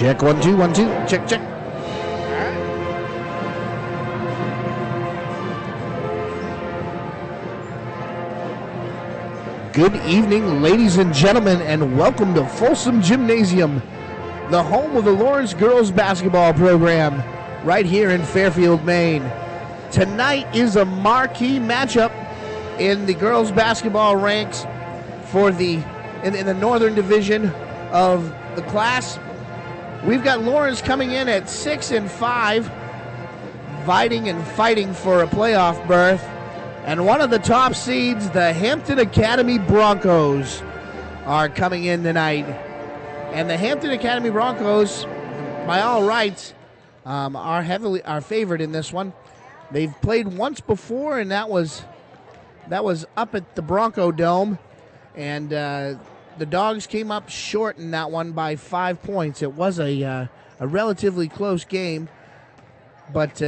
Check 1 2 1 2. Check check. Good evening, ladies and gentlemen, and welcome to Folsom Gymnasium, the home of the Lawrence girls basketball program, right here in Fairfield, Maine. Tonight is a marquee matchup in the girls basketball ranks for in the Northern Division of the class. We've got Lawrence coming in at 6-5, fighting for a playoff berth. And one of the top seeds, the Hampton Academy Broncos, are coming in tonight. And the Hampton Academy Broncos, by all rights, are favored in this one. They've played once before, and that was up at the Bronco Dome, and the Dogs came up short in that one by 5 points. It was a relatively close game, but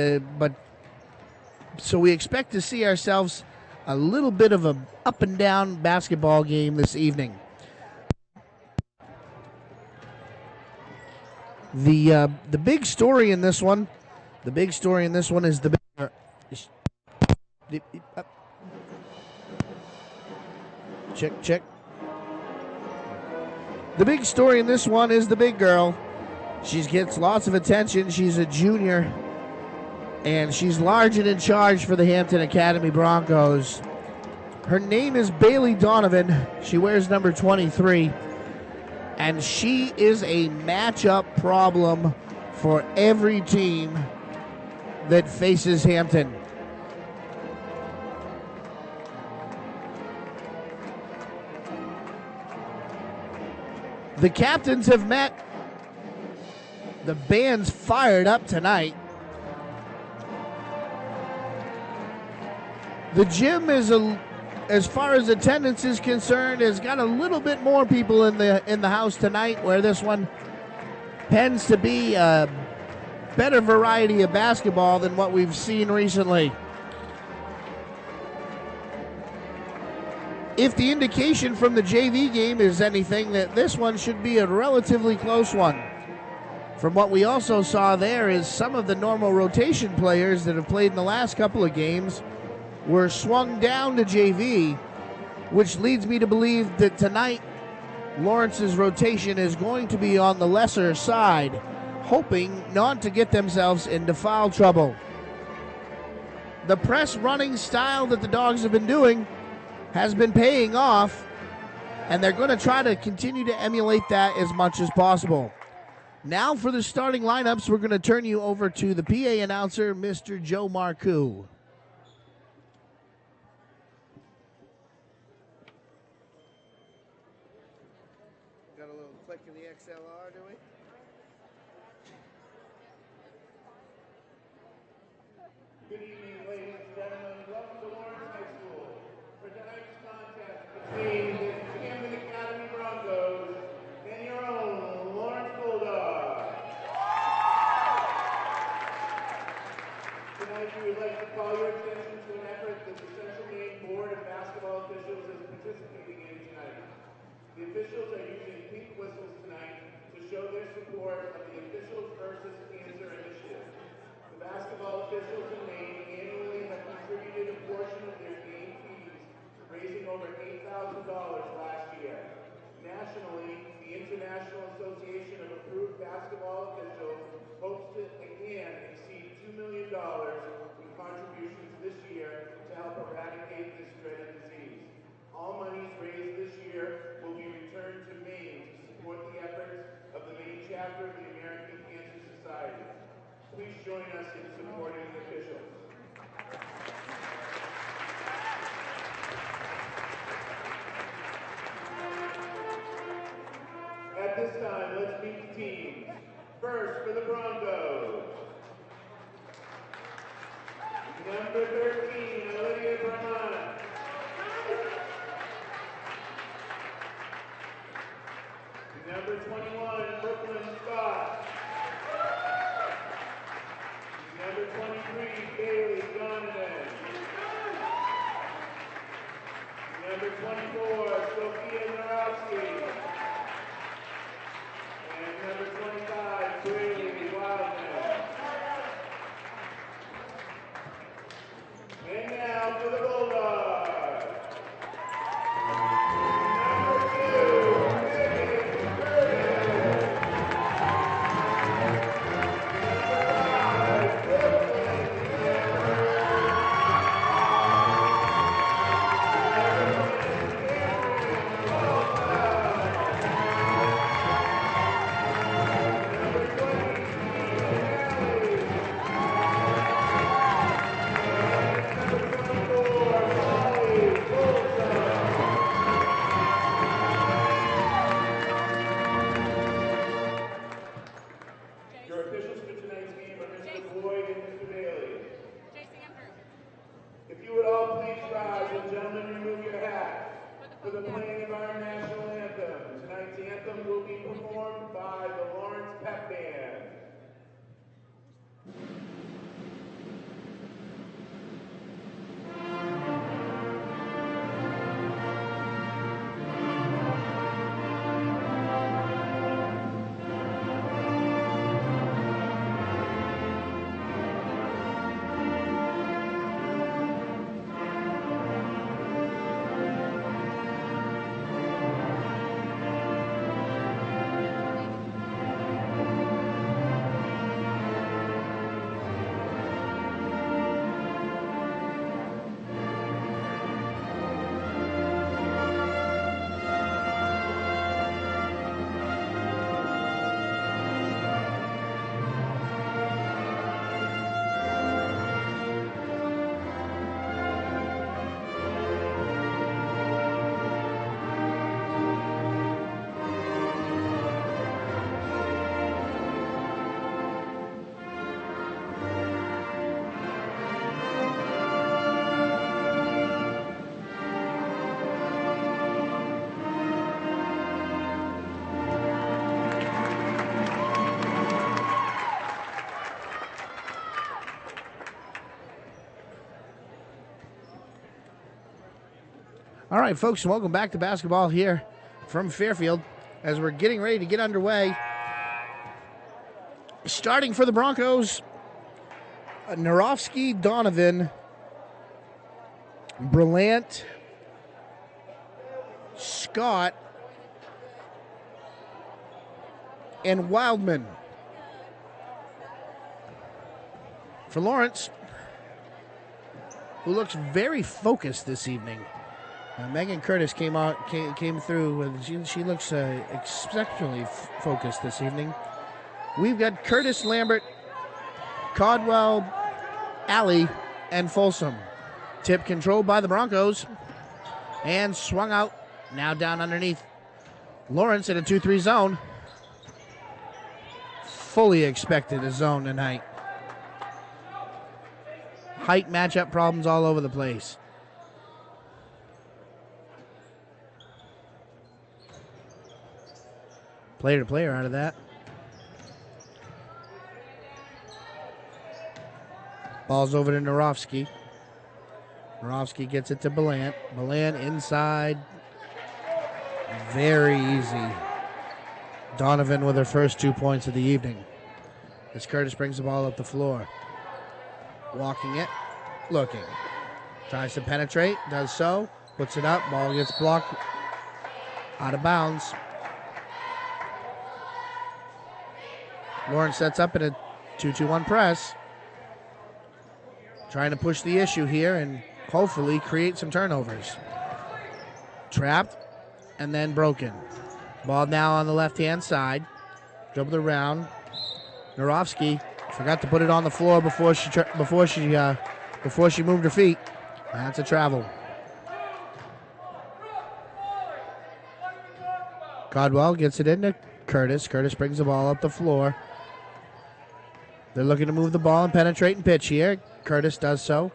so we expect to see ourselves a little bit of a up and down basketball game this evening. The big story in this one, is check. The big story in this one is the big girl. She gets lots of attention. She's a junior, and she's large and in charge for the Hampton Academy Broncos. Her name is Bailey Donovan. She wears number 23, and she is a matchup problem for every team that faces Hampton. The captains have met. The band's fired up tonight. The gym as far as attendance is concerned, has got a little bit more people in the house tonight, where this one tends to be a better variety of basketball than what we've seen recently. If the indication from the JV game is anything, that this one should be a relatively close one. From what we also saw there is some of the normal rotation players that have played in the last couple of games were swung down to JV, which leads me to believe that tonight Lawrence's rotation is going to be on the lesser side, hoping not to get themselves into foul trouble. The press running style that the Dogs have been doing has been paying off, and they're going to try to continue to emulate that as much as possible. Now for the starting lineups, we're going to turn you over to the PA announcer, Mr. Joe Marcoux. Got a little click in the XLR, do we? Good evening, ladies and gentlemen. Welcome to Lawrence High School for tonight's contest between the Hampton Academy Broncos and your own Lawrence Bulldogs. Tonight, we would like to call your attention to an effort that the Central Maine Board of Basketball Officials is participating in tonight. The officials are using pink whistles tonight to show their support of the Officials versus Cancer initiative. The basketball officials in Maine annually have contributed a portion of their game fees, raising over $8,000 last year. Nationally, the International Association of Approved Basketball Officials hopes to again exceed $2 million in contributions this year to help eradicate this dreaded disease. All monies raised this year will be returned to Maine to support the efforts of the Maine chapter of the American Cancer Society. Please join us in supporting the officials. At this time, let's meet the teams. First, for the Broncos. Number 13, Olivia Bramana. Number 21, Brooklyn Scott. Number 23, Bailey Donovan. Number 24, Sophia Narowski. And number 25, for the playing of our national anthem. Tonight's anthem will be performed by the Lawrence Pep Band. All right, folks, welcome back to basketball here from Fairfield as we're getting ready to get underway. Starting for the Broncos, Narovsky, Donovan, Brillant, Scott, and Wildman. For Lawrence, who looks very focused this evening. Megan Curtis came through. She looks exceptionally focused this evening. We've got Curtis, Lambert, Caldwell, Alley, and Folsom. Tip controlled by the Broncos and swung out. Now down underneath. Lawrence in a 2-3 zone. Fully expected a zone tonight. Height matchup problems all over the place. Player to player out of that. Ball's over to Narovsky. Narovsky gets it to Brillant. Brillant inside. Very easy. Donovan with her first 2 points of the evening. As Curtis brings the ball up the floor. Walking it. Looking. Tries to penetrate. Does so. Puts it up. Ball gets blocked. Out of bounds. Lawrence sets up in a 2-2-1 press. Trying to push the issue here and hopefully create some turnovers. Trapped and then broken. Ball now on the left-hand side. Dribbled around. Narovsky forgot to put it on the floor before she moved her feet. That's a travel. Caldwell gets it into Curtis. Curtis brings the ball up the floor. They're looking to move the ball and penetrate and pitch here. Curtis does so.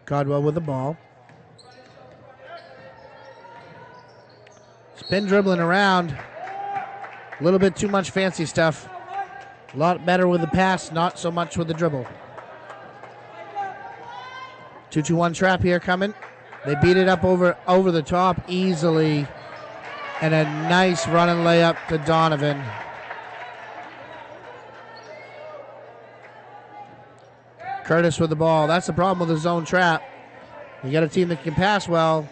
Caldwell with the ball. Spin dribbling around. A little bit too much fancy stuff. A lot better with the pass, not so much with the dribble. 2-2-1 trap here coming. They beat it up over the top easily. And a nice running layup to Donovan. Curtis with the ball. That's the problem with the zone trap. You got a team that can pass well.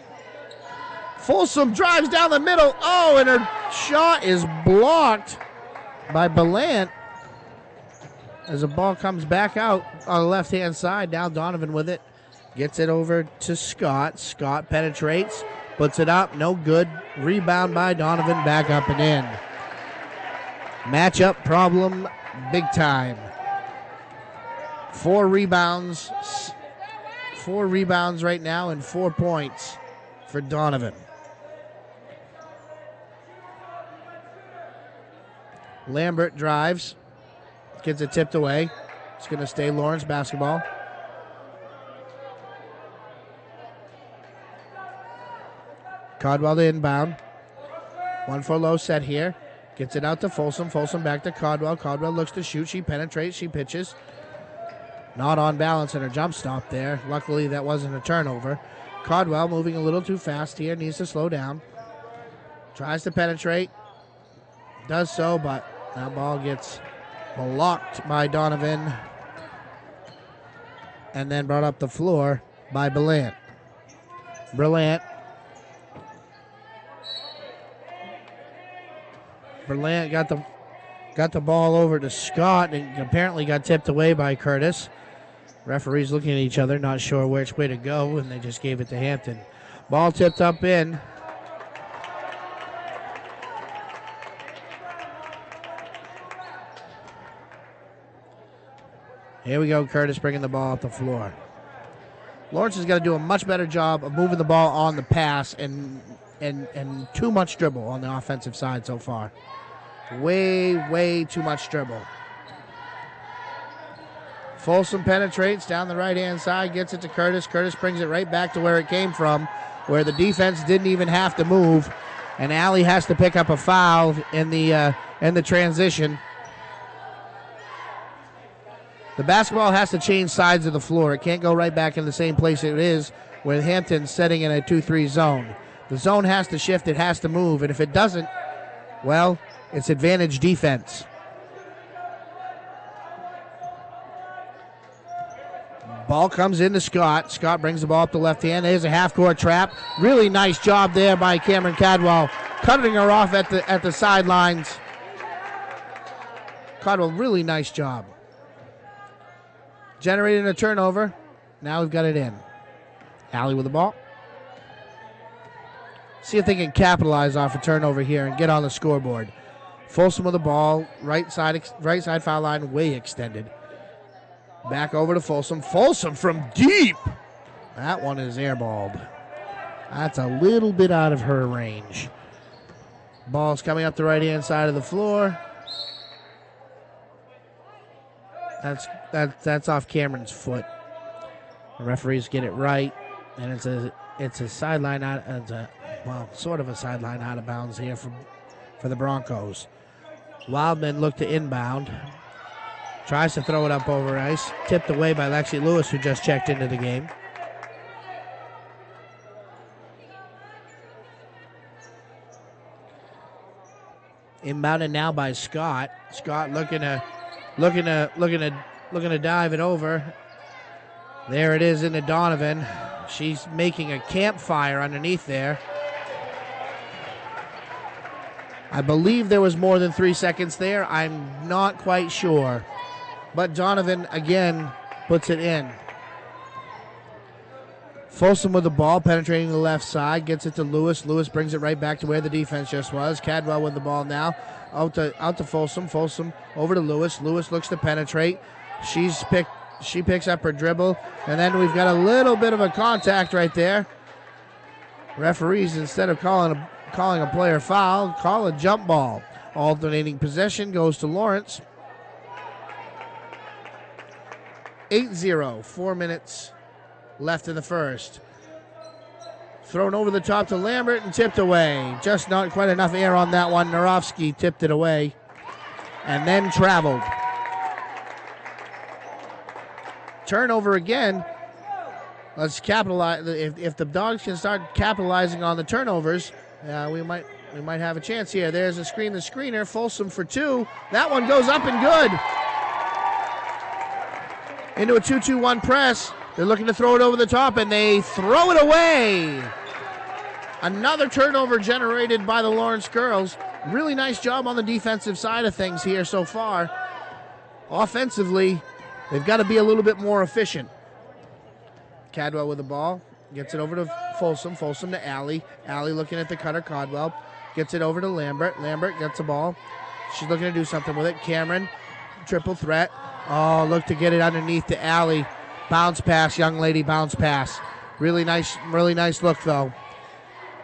Folsom drives down the middle. Oh, and her shot is blocked by Brillant. As the ball comes back out on the left-hand side. Now Donovan with it. Gets it over to Scott. Scott penetrates. Puts it up. No good. Rebound by Donovan. Back up and in. Matchup problem big time. 4 rebounds. 4 rebounds right now and 4 points for Donovan. Lambert drives. Gets it tipped away. It's going to stay Lawrence basketball. Codwell to inbound. 1-4 low set here. Gets it out to Folsom. Folsom back to Codwell. Codwell looks to shoot. She penetrates. She pitches. Not on balance in her jump stop there. Luckily, that wasn't a turnover. Codwell moving a little too fast here. Needs to slow down. Tries to penetrate. Does so, but that ball gets blocked by Donovan and then brought up the floor by Brillant. Brillant got the ball over to Scott and apparently got tipped away by Curtis. Referees looking at each other, not sure which way to go, and they just gave it to Hampton. Ball tipped up in. Here we go, Curtis bringing the ball up the floor. Lawrence has got to do a much better job of moving the ball on the pass and too much dribble on the offensive side so far. Way too much dribble. Folsom penetrates down the right-hand side, gets it to Curtis. Curtis brings it right back to where it came from, where the defense didn't even have to move, and Allie has to pick up a foul in the transition. The basketball has to change sides of the floor. It can't go right back in the same place it is with Hampton setting in a 2-3 zone. The zone has to shift. It has to move, and if it doesn't, well, it's advantage defense. Ball comes into Scott. Scott brings the ball up the left hand. There's a half-court trap. Really nice job there by Cameron Cadwell, cutting her off at the sidelines. Cadwell, really nice job. Generating a turnover. Now we've got it in. Allie with the ball. See if they can capitalize off a turnover here and get on the scoreboard. Folsom with the ball. Right side foul line, way extended. Back over to Folsom. Folsom from deep. That one is airballed. That's a little bit out of her range. Ball's coming up the right-hand side of the floor. That's off Cameron's foot. The referees get it right, and it's a sideline out. Sort of a sideline out of bounds here for the Broncos. Wildman looked to inbound. Tries to throw it up over ice. Tipped away by Lexi Lewis, who just checked into the game. Inbounded now by Scott. Scott looking to dive it over. There it is into Donovan. She's making a campfire underneath there. I believe there was more than 3 seconds there. I'm not quite sure. But Donovan, again, puts it in. Folsom with the ball, penetrating the left side, gets it to Lewis. Lewis brings it right back to where the defense just was. Cadwell with the ball now. Out to Folsom. Folsom over to Lewis. Lewis looks to penetrate. She picks up her dribble. And then we've got a little bit of a contact right there. Referees, instead of calling a player foul, call a jump ball. Alternating possession goes to Lawrence. 8-0, 4 minutes left in the first. Thrown over the top to Lambert and tipped away. Just not quite enough air on that one. Narovsky tipped it away and then traveled. Turnover again. Let's capitalize. If the Dogs can start capitalizing on the turnovers, we might have a chance here. There's a screen, the screener. Folsom for two. That one goes up and good. Into a 2-2-1 press. They're looking to throw it over the top, and they throw it away. Another turnover generated by the Lawrence girls. Really nice job on the defensive side of things here so far. Offensively, they've got to be a little bit more efficient. Cadwell with the ball. Gets it over to Folsom. Folsom to Allie. Allie looking at the cutter, Cadwell. Gets it over to Lambert. Lambert gets the ball. She's looking to do something with it. Cameron, triple threat. Oh, look to get it underneath to Allie. Bounce pass, young lady, bounce pass. Really nice look, though.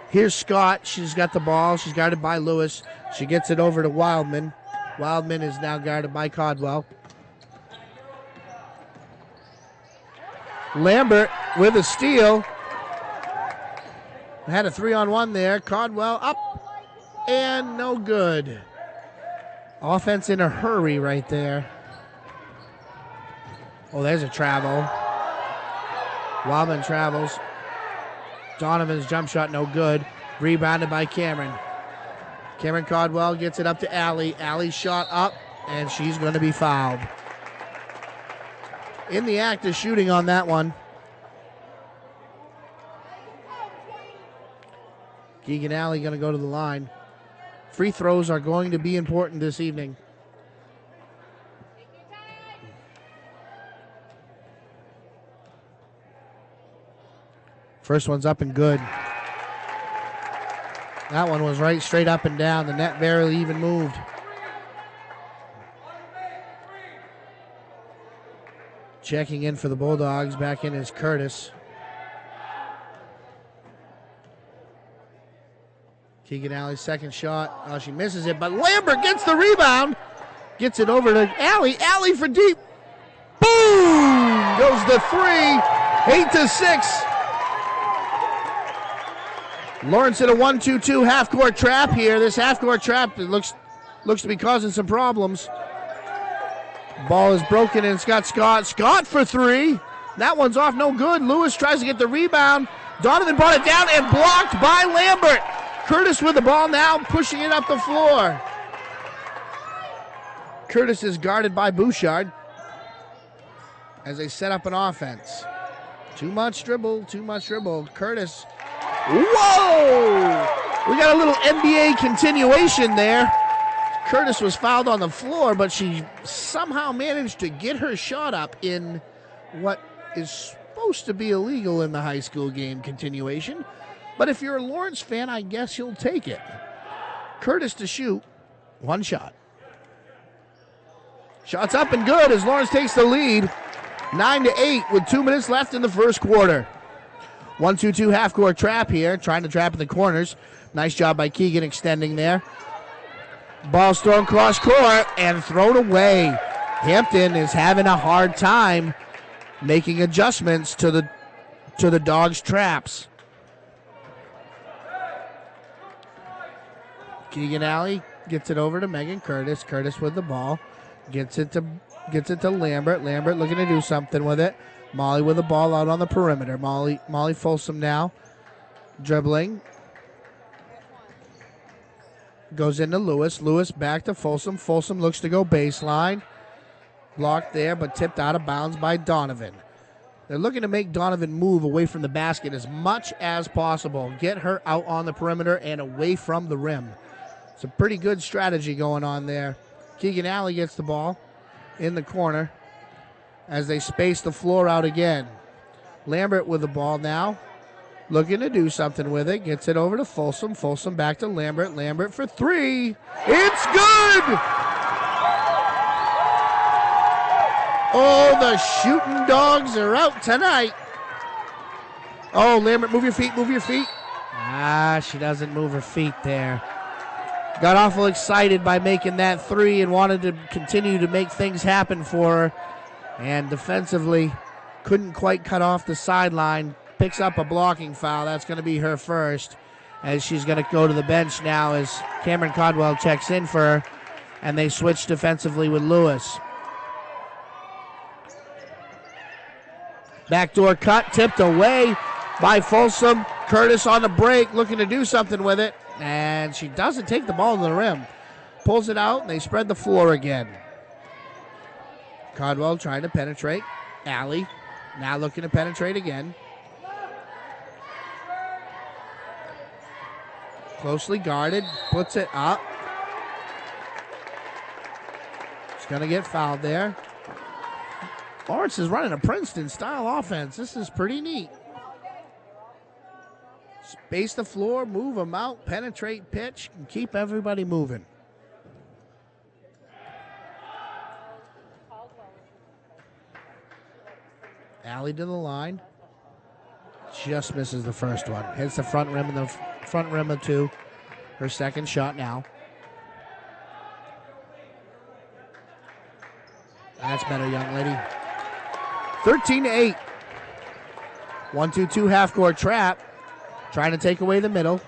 Here's Scott. She's got the ball. She's guarded by Lewis. She gets it over to Wildman. Wildman is now guarded by Cadwell. Lambert with a steal. Had a 3-on-1 there. Caldwell up and no good. Offense in a hurry right there. Oh, there's a travel. Wildman travels. Donovan's jump shot no good. Rebounded by Cameron. Cameron Caldwell gets it up to Allie. Allie's shot up, and she's going to be fouled. In the act of shooting on that one. Keegan Alley going to go to the line. Free throws are going to be important this evening. First one's up and good. That one was right straight up and down. The net barely even moved. Checking in for the Bulldogs. Back in is Curtis. Keegan Alley's second shot. Oh, she misses it, but Lambert gets the rebound. Gets it over to Alley. Alley for deep. Boom! Goes the three. 8-6. Lawrence in a 1-2-2 half-court trap here. This half-court trap looks to be causing some problems. Ball is broken, and it's got Scott. Scott for three. That one's off, no good. Lewis tries to get the rebound. Donovan brought it down and blocked by Lambert. Curtis with the ball now, pushing it up the floor. Curtis is guarded by Bouchard as they set up an offense. Too much dribble. Curtis. Whoa! We got a little NBA continuation there. Curtis was fouled on the floor, but she somehow managed to get her shot up in what is supposed to be illegal in the high school game continuation. But if you're a Lawrence fan, I guess you'll take it. Curtis to shoot. One shot. Shot's up and good as Lawrence takes the lead. 9-8 with 2 minutes left in the first quarter. 1-2-2 half-court trap here, trying to trap in the corners. Nice job by Keegan extending there. Ball's thrown cross court and thrown away. Hampton is having a hard time making adjustments to the Dogs' traps. Keegan Alley gets it over to Megan Curtis. Curtis with the ball. Gets it to Lambert. Lambert looking to do something with it. Molly with the ball out on the perimeter. Molly Folsom now. Dribbling. Goes into Lewis. Lewis back to Folsom. Folsom looks to go baseline. Blocked there, but tipped out of bounds by Donovan. They're looking to make Donovan move away from the basket as much as possible. Get her out on the perimeter and away from the rim. It's a pretty good strategy going on there. Keegan Alley gets the ball in the corner as they space the floor out again. Lambert with the ball now. Looking to do something with it. Gets it over to Folsom. Folsom back to Lambert. Lambert for three. It's good! Oh, the shooting Dogs are out tonight. Oh, Lambert, move your feet. She doesn't move her feet there. Got awful excited by making that three and wanted to continue to make things happen for her. And defensively, couldn't quite cut off the sideline. Picks up a blocking foul. That's going to be her first, as she's going to go to the bench now as Cameron Caldwell checks in for her, and they switch defensively with Lewis. Backdoor cut, tipped away by Folsom. Curtis on the break, looking to do something with it, and she doesn't take the ball to the rim. Pulls it out, and they spread the floor again. Caldwell trying to penetrate. Alley now looking to penetrate again. Closely guarded, puts it up. She's going to get fouled there. Lawrence is running a Princeton-style offense. This is pretty neat. Space the floor, move them out, penetrate, pitch, and keep everybody moving. Alley to the line. Just misses the first one. Hits the front rim and the front rim of two. Her second shot now. That's better, young lady. 13-8. 1-2-2 half-court trap. trying to take away the middle.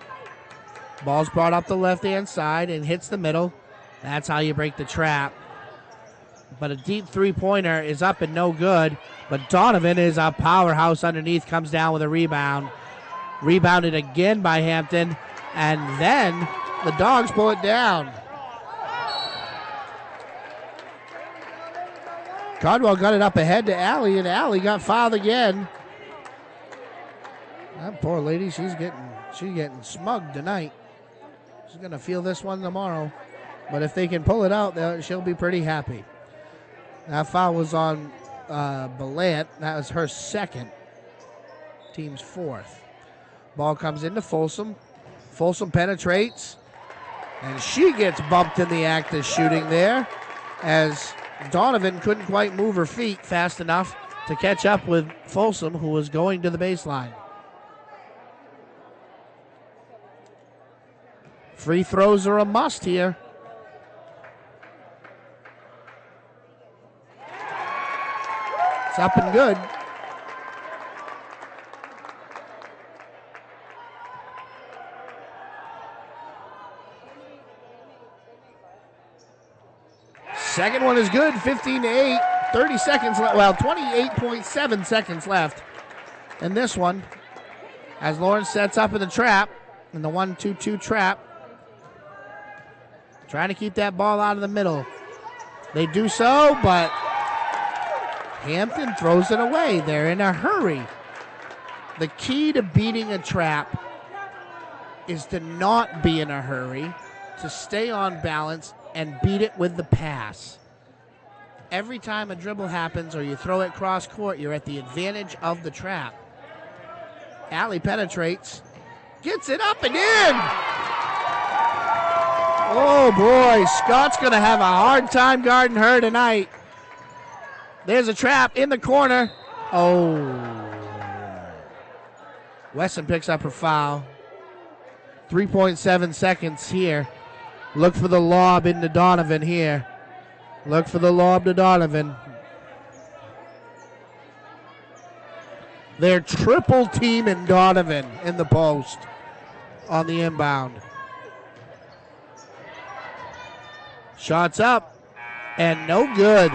Ball's brought up the left-hand side and hits the middle. That's how you break the trap. But a deep three-pointer is up and no good. But Donovan is a powerhouse underneath, comes down with a rebound. Rebounded again by Hampton. And then the Dogs pull it down. Caldwell got it up ahead to Allie, and Allie got fouled again. That poor lady, she's getting smugged tonight. She's going to feel this one tomorrow. But if they can pull it out, she'll be pretty happy. That foul was on Belant. That was her second. Team's fourth. Ball comes into Folsom. Folsom penetrates. And she gets bumped in the act of shooting there as Donovan couldn't quite move her feet fast enough to catch up with Folsom, who was going to the baseline. Free throws are a must here. It's up and good. Second one is good, 15-8, 30 seconds left. Well, 28.7 seconds left in this one as Lawrence sets up in the trap, in the 1-2-2 trap. Trying to keep that ball out of the middle. They do so, but Hampton throws it away. They're in a hurry. The key to beating a trap is to not be in a hurry, to stay on balance, and beat it with the pass. Every time a dribble happens or you throw it cross court, you're at the advantage of the trap. Allie penetrates, gets it up and in. Oh boy, Scott's gonna have a hard time guarding her tonight. There's a trap in the corner. Oh. Wesson picks up her foul. 3.7 seconds here. Look for the lob into Donovan here. Look for the lob to Donovan. They're triple teaming Donovan in the post on the inbound. Shots up and no good.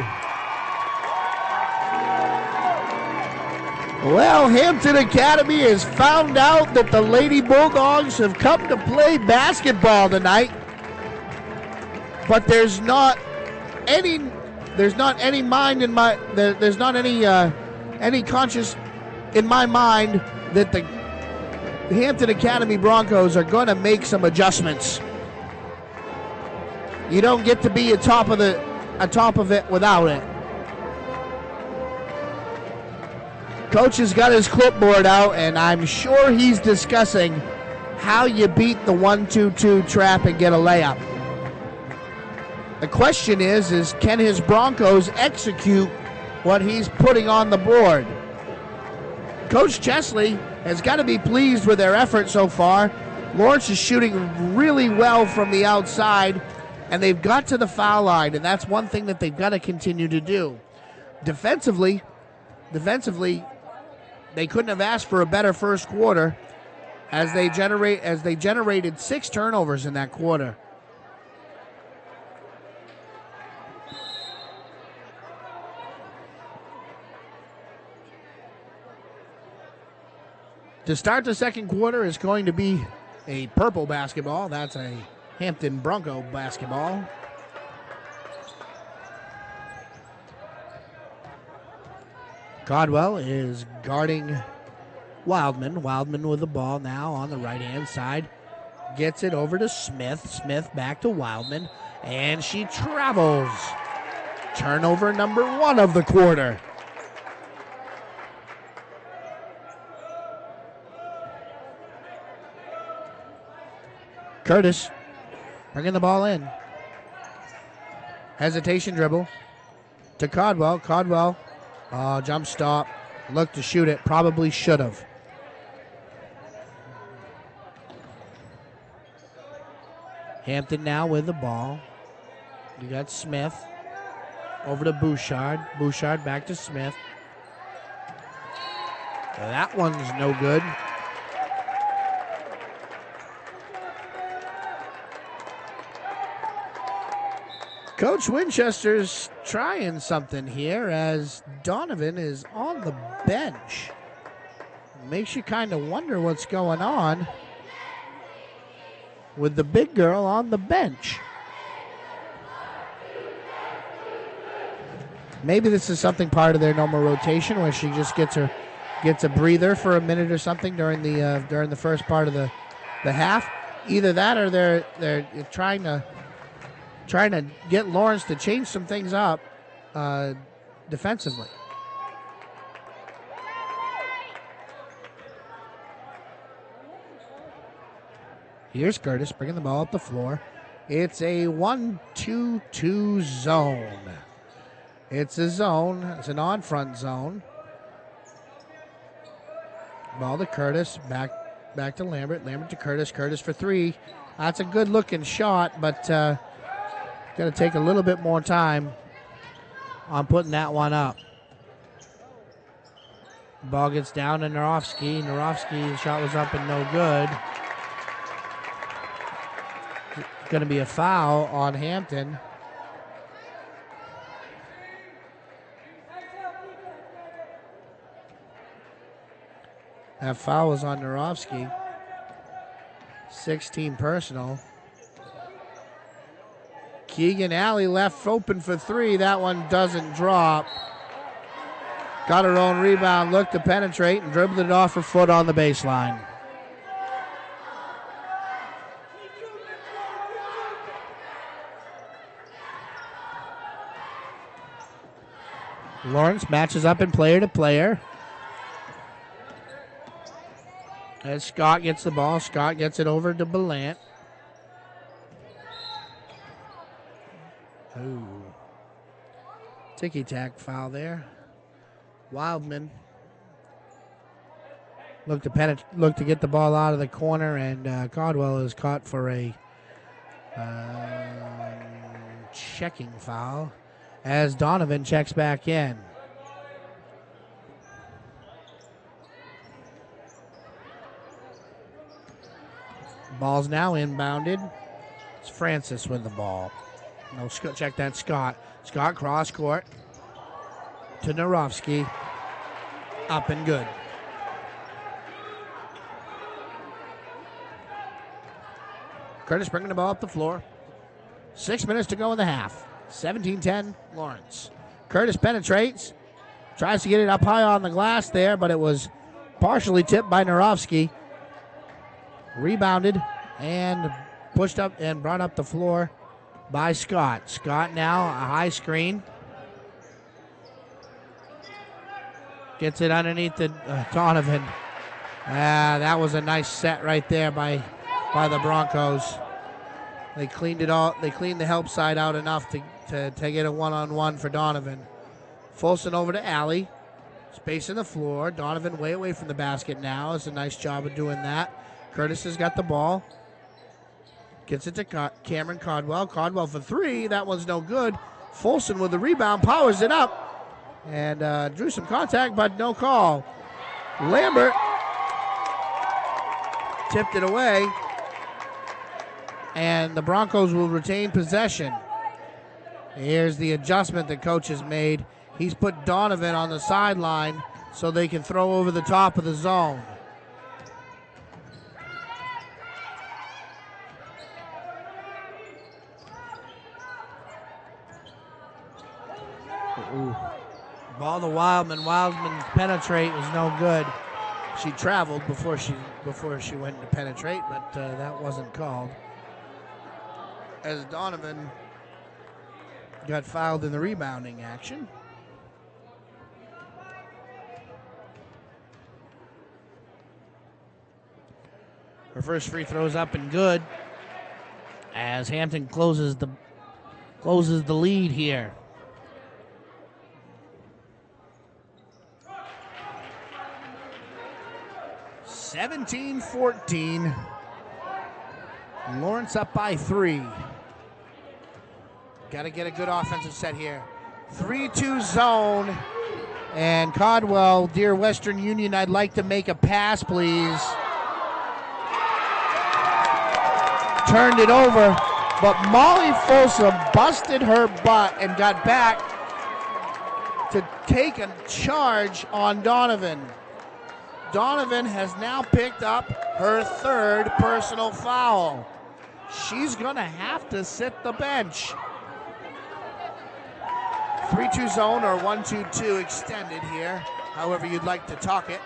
Well, Hampton Academy has found out that the Lady Bulldogs have come to play basketball tonight. But there's not any conscious in my mind that the Hampton Academy Broncos are going to make some adjustments. You don't get to be atop of it without it. Coach has got his clipboard out, and I'm sure he's discussing how you beat the 1-2-2 trap and get a layup. The question is can his Broncos execute what he's putting on the board? Coach Chesley has got to be pleased with their effort so far. Lawrence is shooting really well from the outside, and they've got to the foul line, and that's one thing that they've got to continue to do. Defensively, they couldn't have asked for a better first quarter as they generated 6 turnovers in that quarter. To start the second quarter is going to be a purple basketball. That's a Hampton Bronco basketball. Caldwell is guarding Wildman. Wildman with the ball now on the right-hand side. Gets it over to Smith. Smith back to Wildman. And she travels. Turnover number 1 of the quarter. Curtis bringing the ball in. Hesitation dribble to Caldwell. Caldwell, jump stop. Looked to shoot it. Probably should have. Hampton now with the ball. You got Smith over to Bouchard. Bouchard back to Smith. That one's no good. Coach Winchester's trying something here as Donovan is on the bench. Makes you kind of wonder what's going on with the big girl on the bench. Maybe this is something part of their normal rotation where she just gets a breather for a minute or something during the first part of the half. Either that or they're trying to get Lawrence to change some things up defensively. Here's Curtis bringing the ball up the floor. It's a 1-2-2 zone. It's a zone. It's an on-front zone. Ball to Curtis. Back to Lambert. Lambert to Curtis. Curtis for three. That's a good-looking shot, but going to take a little bit more time on putting that one up. Ball gets down to Narovsky. Narovsky's shot was up and no good. Going to be a foul on Hampton. That foul was on Narovsky. 16 personal. Keegan Alley left open for three. That one doesn't drop. Got her own rebound, looked to penetrate, and dribbled it off her foot on the baseline. Lawrence matches up in player to player. As Scott gets the ball, Scott gets it over to Belant. Ooh. Ticky-tack foul there. Wildman looked to get the ball out of the corner, and Caldwell is caught for a checking foul as Donovan checks back in. Ball's now inbounded. It's Francis with the ball. No, check that, Scott. Scott cross court to Narovsky. Up and good. Curtis bringing the ball up the floor. 6 minutes to go in the half. 17-10, Lawrence. Curtis penetrates. Tries to get it up high on the glass there, but it was partially tipped by Narovsky. Rebounded and pushed up and brought up the floor by Scott. Scott now a high screen. Gets it underneath the Donovan. That was a nice set right there by the Broncos. They cleaned it all. They cleaned the help side out enough to get a one-on-one for Donovan. Folson over to Alley. Spacing the floor. Donovan way away from the basket now. It's a nice job of doing that. Curtis has got the ball. Gets it to Cameron Caldwell. Caldwell for three. That one's no good. Folson with the rebound. Powers it up. And drew some contact, but no call. Lambert tipped it away. And the Broncos will retain possession. Here's the adjustment the coach has made. He's put Donovan on the sideline so they can throw over the top of the zone. Ooh. Ball to Wildman. Wildman penetrate was no good. She traveled before she went to penetrate, but that wasn't called. As Donovan got fouled in the rebounding action. Her first free throw's up and good as Hampton closes the lead here. (17-14). Lawrence up by three. Got to get a good offensive set here. 3-2 zone. And Caldwell, dear Western Union, I'd like to make a pass, please. Turned it over. But Molly Folsom busted her butt and got back to take a charge on Donovan. Donovan has now picked up her third personal foul. She's going to have to sit the bench. 3-2 zone or 1-2-2 extended here, however you'd like to talk it.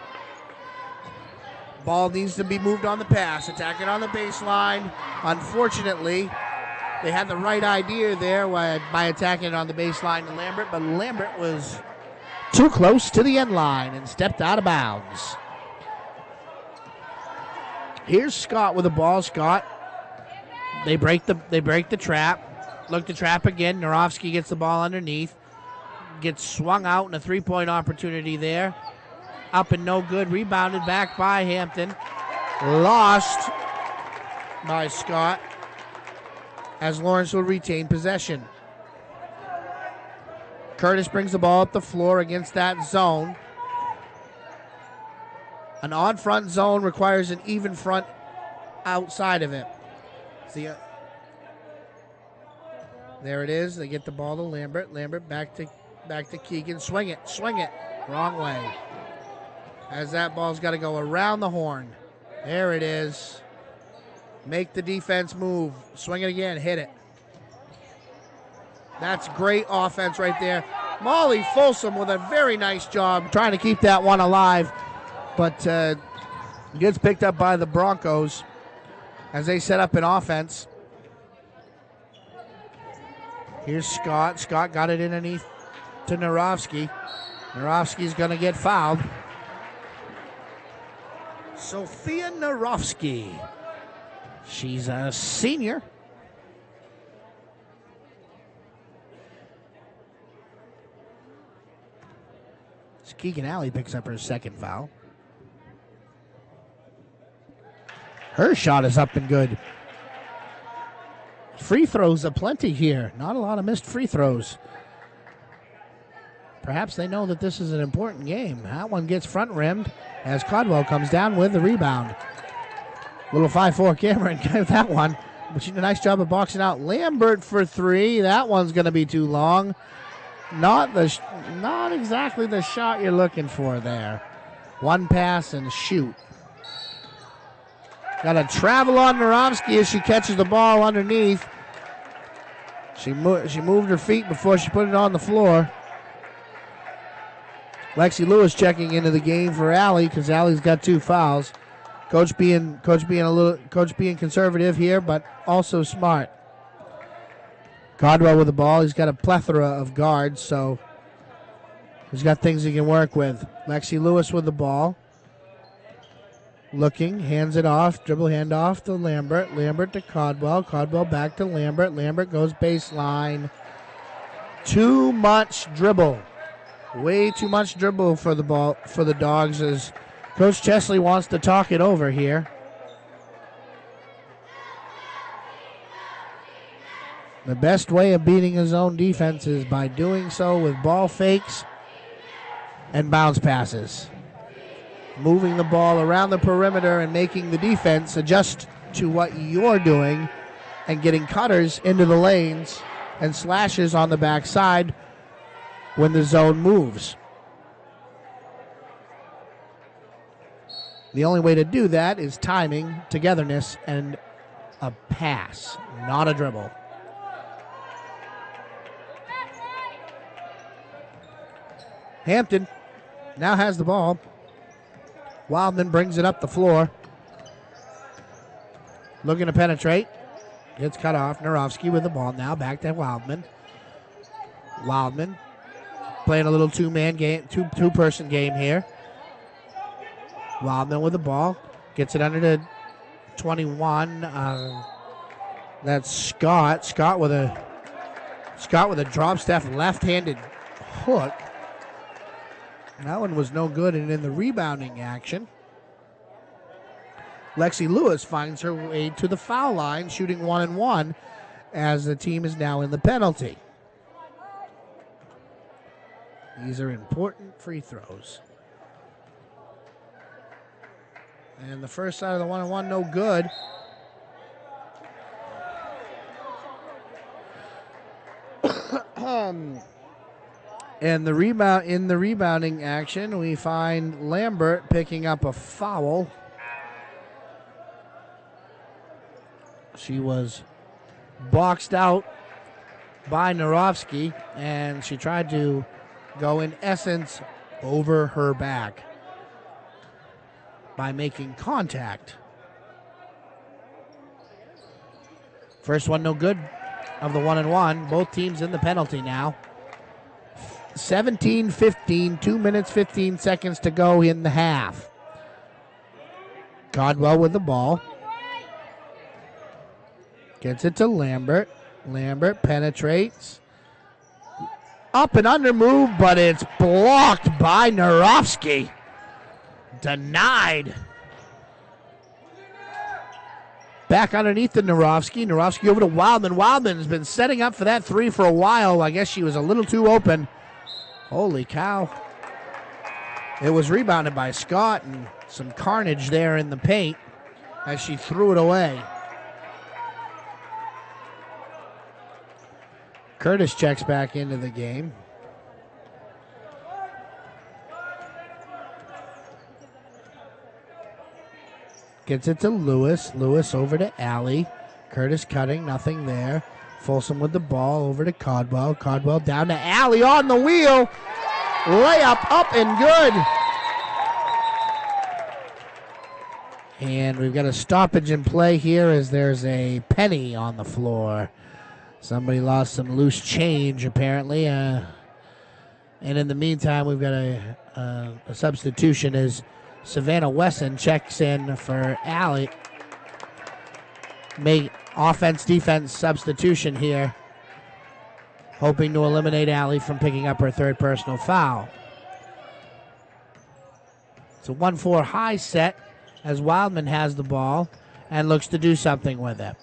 Ball needs to be moved on the pass, attacking on the baseline. Unfortunately, they had the right idea there by attacking on the baseline to Lambert, but Lambert was too close to the end line and stepped out of bounds. Here's Scott with the ball. Scott, they break the trap. Look to trap again. Narovsky gets the ball underneath. Gets swung out, and a three-point opportunity there. Up and no good. Rebounded back by Hampton. Lost by Scott as Lawrence will retain possession. Curtis brings the ball up the floor against that zone. An odd front zone requires an even front outside of it. See, there it is. They get the ball to Lambert. Lambert back to Keegan. Swing it. Wrong way. As that ball's got to go around the horn. There it is. Make the defense move. Swing it again. Hit it. That's great offense right there. Molly Folsom with a very nice job trying to keep that one alive. But gets picked up by the Broncos as they set up an offense. Here's Scott. Scott got it underneath to Narovsky. Narovsky's going to get fouled. Sophia Narovsky. She's a senior. Keegan Alley picks up her second foul. Her shot is up and good. Free throws aplenty here. Not a lot of missed free throws. Perhaps they know that this is an important game. That one gets front rimmed as Caldwell comes down with the rebound. Little 5'4" Cameron got that one. But she did a nice job of boxing out. Lambert for three. That one's going to be too long. Not exactly the shot you're looking for there. One pass and shoot. Got to travel on Narovsky as she catches the ball underneath. She moved her feet before she put it on the floor. Lexi Lewis checking into the game for Alley because Alley's got two fouls. Coach being conservative here, but also smart. Caldwell with the ball. He's got a plethora of guards, so he's got things he can work with. Lexi Lewis with the ball. Looking, hands it off, dribble handoff to Lambert. Lambert to Caldwell. Caldwell back to Lambert. Lambert goes baseline. Too much dribble. Way too much dribble for the Dogs as Coach Chesley wants to talk it over here. The best way of beating his own defense is by doing so with ball fakes and bounce passes. Moving the ball around the perimeter and making the defense adjust to what you're doing and getting cutters into the lanes and slashes on the backside when the zone moves. The only way to do that is timing, togetherness, and a pass, not a dribble. Hampton now has the ball. Wildman brings it up the floor. Looking to penetrate. Gets cut off. Narovsky with the ball now. Back to Wildman. Wildman playing a little two-man game, two-person game here. Wildman with the ball. Gets it under to 21. That's Scott. Scott with a drop step left-handed hook. That one was no good, and in the rebounding action, Lexi Lewis finds her way to the foul line, shooting 1-1 as the team is now in the penalty. These are important free throws. And the first side of the 1-1, no good. And the rebounding action, we find Lambert picking up a foul. She was boxed out by Narovsky, and she tried to go, in essence, over her back by making contact. First one no good of the 1-and-1. Both teams in the penalty now. 17-15, 2 minutes, 15 seconds to go in the half. Codwell with the ball. Gets it to Lambert. Lambert penetrates. Up and under move, but it's blocked by Narovsky. Denied. Back underneath the Narovsky. Narovsky over to Wildman. Wildman has been setting up for that three for a while. I guess she was a little too open. Holy cow. It was rebounded by Scott, and some carnage there in the paint as she threw it away. Curtis checks back into the game. Gets it to Lewis. Lewis over to Alley. Curtis cutting, nothing there. Folsom with the ball over to Codwell. Codwell down to Alley on the wheel. Layup up and good. And we've got a stoppage in play here as there's a penny on the floor. Somebody lost some loose change apparently. And in the meantime, we've got a substitution as Savannah Wesson checks in for Alley. Make offense-defense substitution here, hoping to eliminate Alley from picking up her third personal foul. It's a 1-4 high set as Wildman has the ball and looks to do something with it.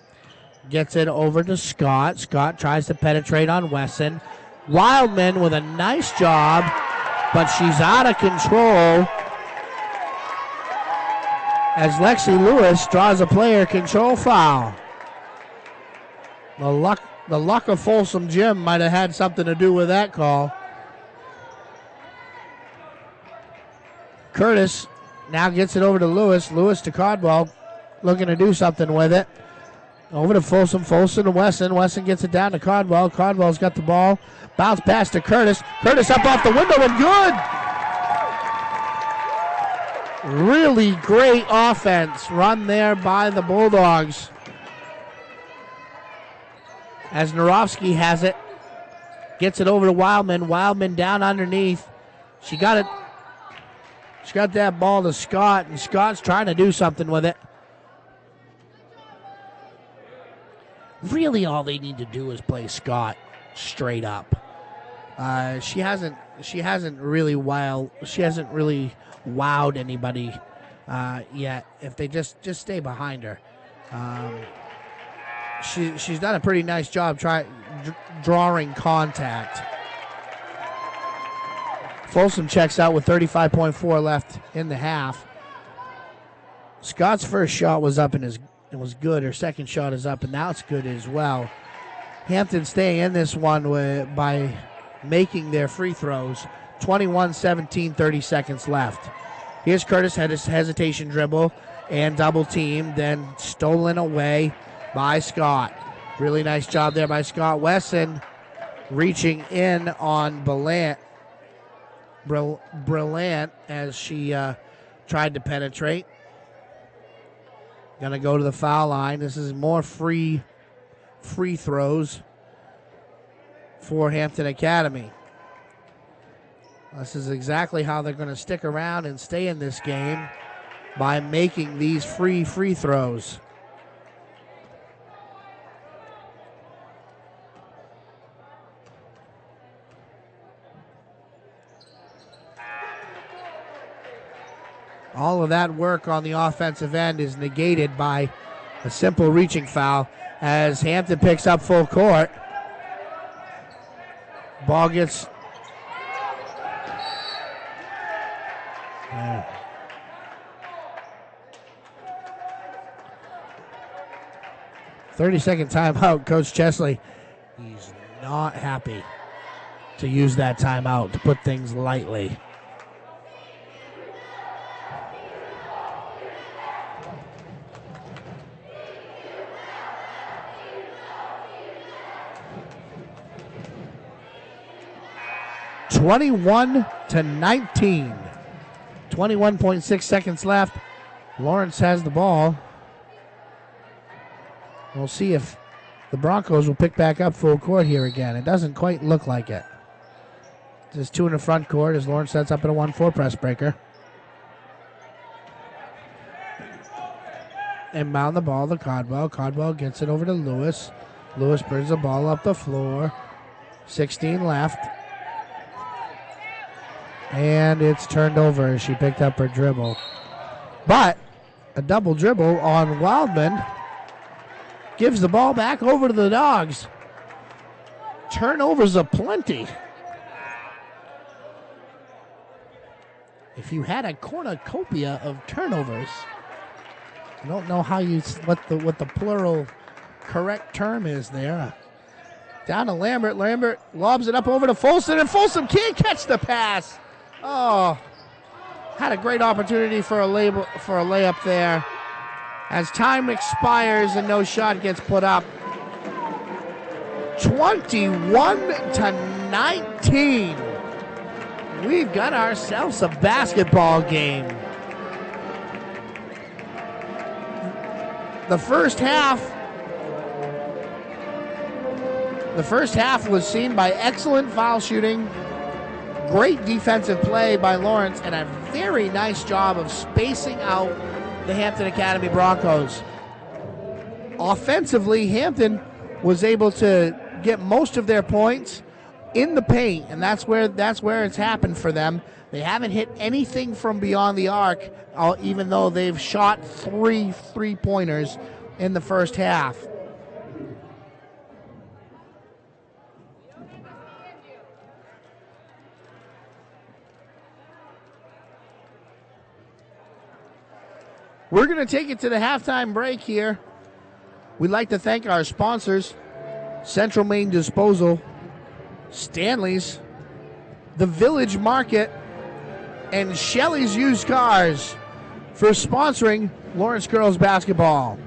Gets it over to Scott. Scott tries to penetrate on Wesson. Wildman with a nice job, but she's out of control as Lexi Lewis draws a player control foul. The luck of Folsom Gym might have had something to do with that call. Curtis now gets it over to Lewis. Lewis to Codwell, looking to do something with it. Over to Folsom. Folsom to Wesson. Wesson gets it down to Codwell. Codwell's got the ball. Bounce pass to Curtis. Curtis up off the window and good. Really great offense run there by the Bulldogs. As Narovsky has it. Gets it over to Wildman. Wildman down underneath. She got it. She got that ball to Scott, and Scott's trying to do something with it. Really all they need to do is play Scott straight up. She hasn't really wowed anybody yet. If they just stay behind her. She's done a pretty nice job drawing contact. Folsom checks out with 35.4 left in the half. Scott's first shot was up and was good. Her second shot is up, and now it's good as well. Hampton staying in this one by making their free throws. 21-17, 30 seconds left. Here's Curtis, had his hesitation dribble and double team, then stolen away by Scott. Really nice job there by Scott. Wesson reaching in on Brillant as she tried to penetrate. Gonna go to the foul line. This is more free throws for Hampton Academy. This is exactly how they're going to stick around and stay in this game, by making these free throws. All of that work on the offensive end is negated by a simple reaching foul as Hampton picks up full court. Ball gets... 30-second timeout. Coach Chesley, he's not happy. to use that timeout, to put things lightly. (21-19). 21.6 seconds left. Lawrence has the ball. We'll see if the Broncos will pick back up full court here again. It doesn't quite look like it. There's two in the front court as Lawrence sets up in a 1-4 press breaker. Inbound the ball to Codwell. Codwell gets it over to Lewis. Lewis brings the ball up the floor. 16 left. And it's turned over as she picked up her dribble. But a double dribble on Wildman gives the ball back over to the Dogs. Turnovers aplenty. If you had a cornucopia of turnovers, I don't know how what the plural correct term is there. Down to Lambert. Lambert lobs it up over to Folsom, and Folsom can't catch the pass. Oh, had a great opportunity for a layup there. As time expires and no shot gets put up. 21-19. We've got ourselves a basketball game. The first half was seen by excellent foul shooting, great defensive play by Lawrence, and a very nice job of spacing out the Hampton Academy Broncos. Offensively, Hampton was able to get most of their points in the paint, and that's where it's happened for them. They haven't hit anything from beyond the arc, even though they've shot 3 3-pointers in the first half. We're going to take it to the halftime break here. We'd like to thank our sponsors, Central Maine Disposal, Stanley's, the Village Market, and Shelley's Used Cars for sponsoring Lawrence Girls Basketball.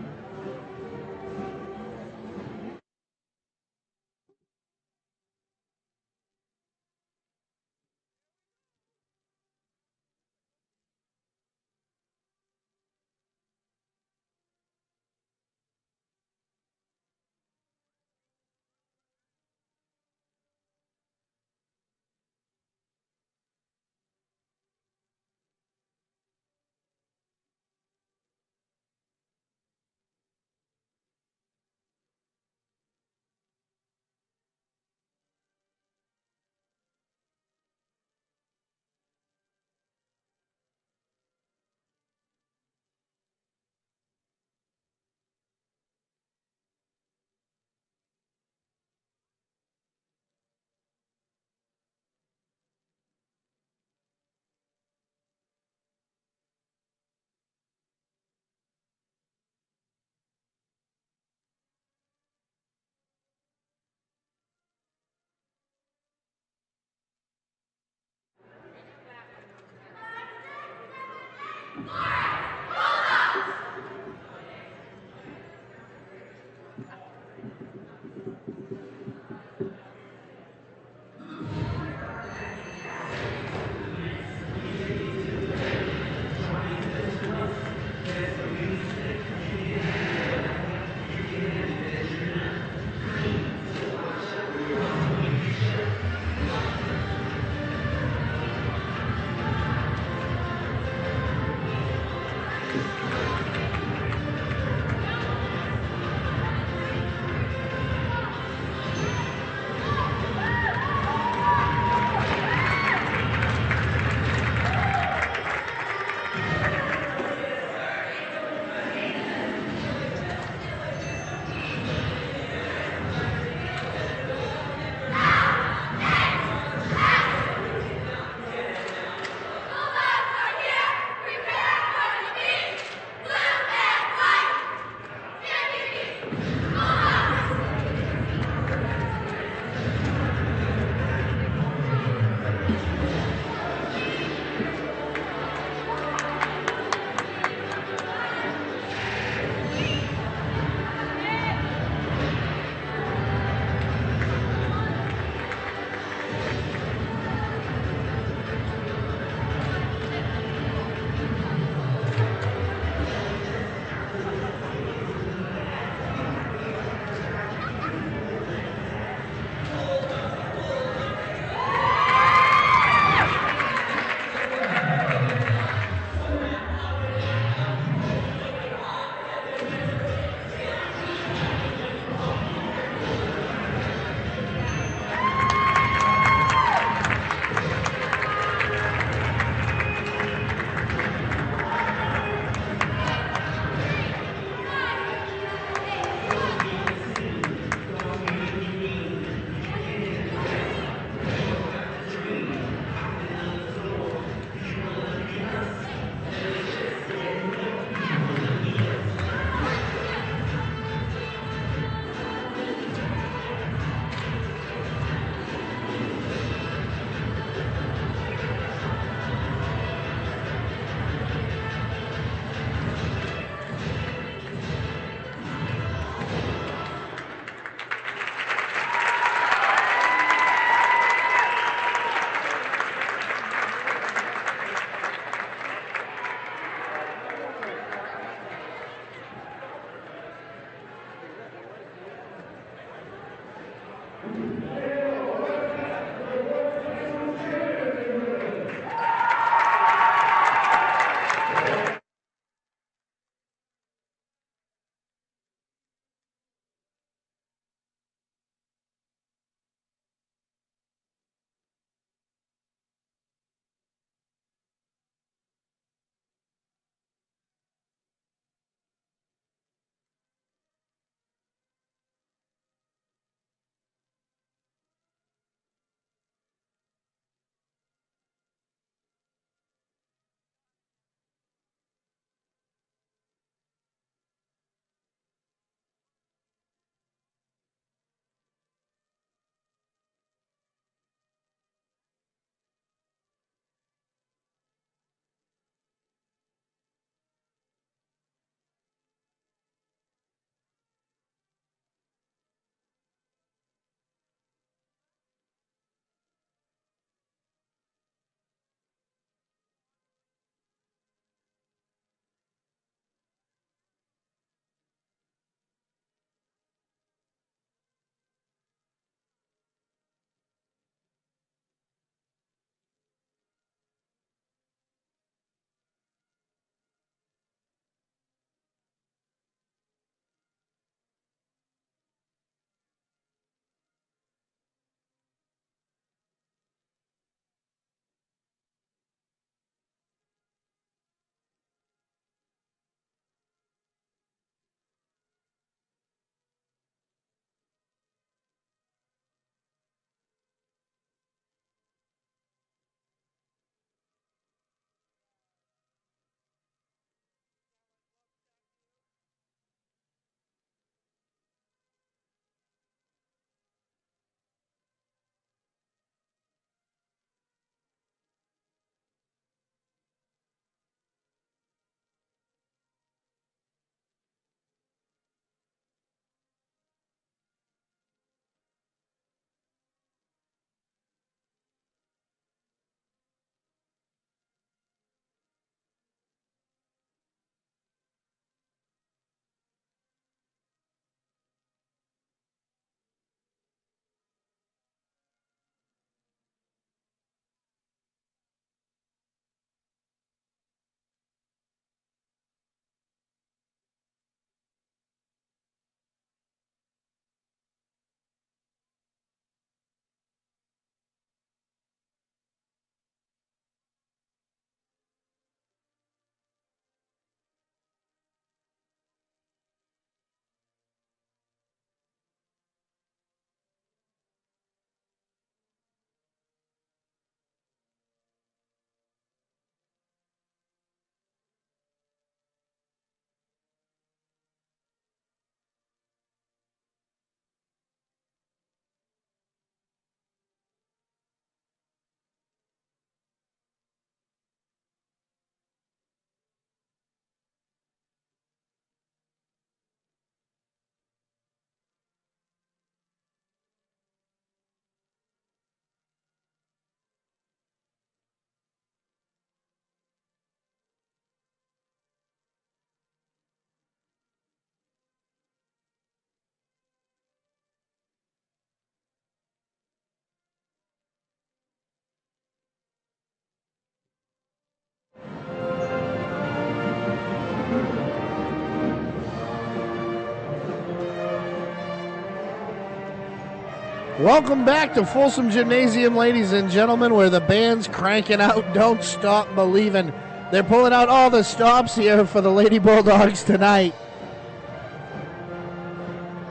Welcome back to Folsom Gymnasium, ladies and gentlemen, where the band's cranking out Don't Stop Believin'. They're pulling out all the stops here for the Lady Bulldogs tonight.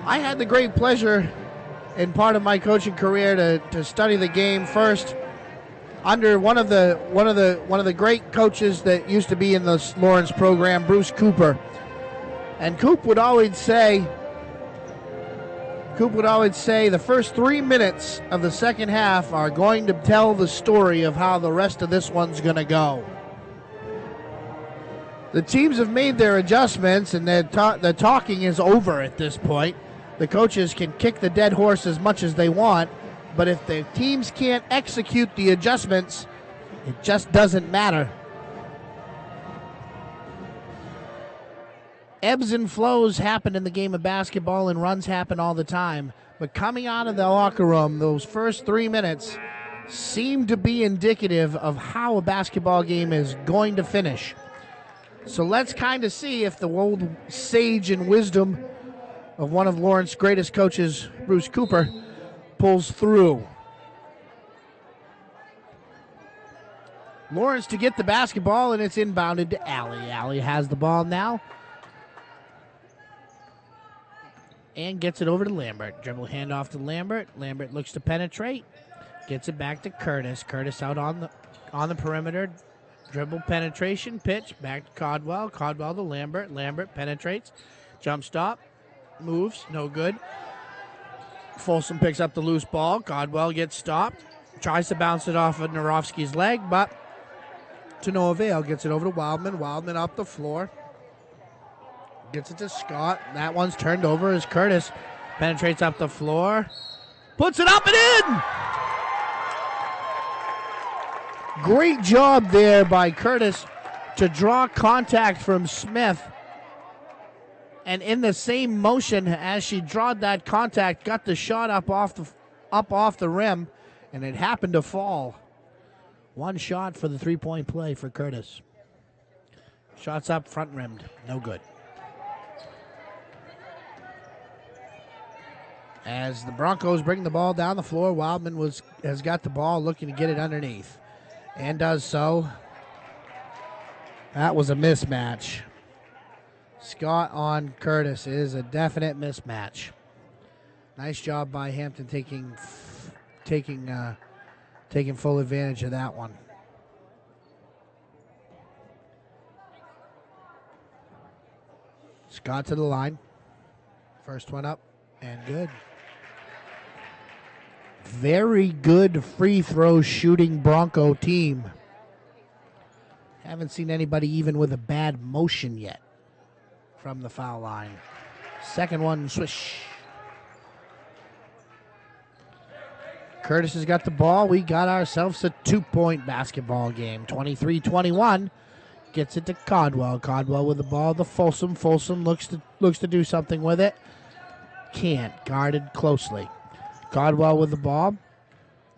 I had the great pleasure in part of my coaching career to study the game first under one of the great coaches that used to be in the Lawrence program, Bruce Cooper. And Coop would always say the first 3 minutes of the second half are going to tell the story of how the rest of this one's going to go. The teams have made their adjustments, and the talking is over at this point. The coaches can kick the dead horse as much as they want, but if the teams can't execute the adjustments, it just doesn't matter. Ebbs and flows happen in the game of basketball, and runs happen all the time. But coming out of the locker room, those first 3 minutes seem to be indicative of how a basketball game is going to finish. So let's kind of see if the old sage and wisdom of one of Lawrence's greatest coaches, Bruce Cooper, pulls through. Lawrence to get the basketball, and it's inbounded to Alley. Alley has the ball now. And gets it over to Lambert. Dribble handoff to Lambert. Lambert looks to penetrate. Gets it back to Curtis. Curtis out on the perimeter. Dribble penetration, pitch, back to Caldwell. Caldwell to Lambert. Lambert penetrates. Jump stop. Moves, no good. Folsom picks up the loose ball. Caldwell gets stopped. Tries to bounce it off of Narovsky's leg, but to no avail. Gets it over to Wildman. Wildman up the floor. Gets it to Scott. That one's turned over as Curtis penetrates up the floor. Puts it up and in! Great job there by Curtis to draw contact from Smith. And in the same motion as she drawed that contact, got the shot up off the rim, and it happened to fall. One shot for the three-point play for Curtis. Shots up front rimmed, no good. As the Broncos bring the ball down the floor, Wildman has got the ball looking to get it underneath. And does so. That was a mismatch. Scott on Curtis is a definite mismatch. Nice job by Hampton taking full advantage of that one. Scott to the line. First one up and good. Very good free throw shooting Bronco team. Haven't seen anybody even with a bad motion yet from the foul line. Second one, swish. Curtis has got the ball. We got ourselves a 2-point basketball game. 23-21. Gets it to Caldwell. Caldwell with the ball to Folsom. Folsom looks to do something with it. Can't. Guarded closely. Caldwell with the ball.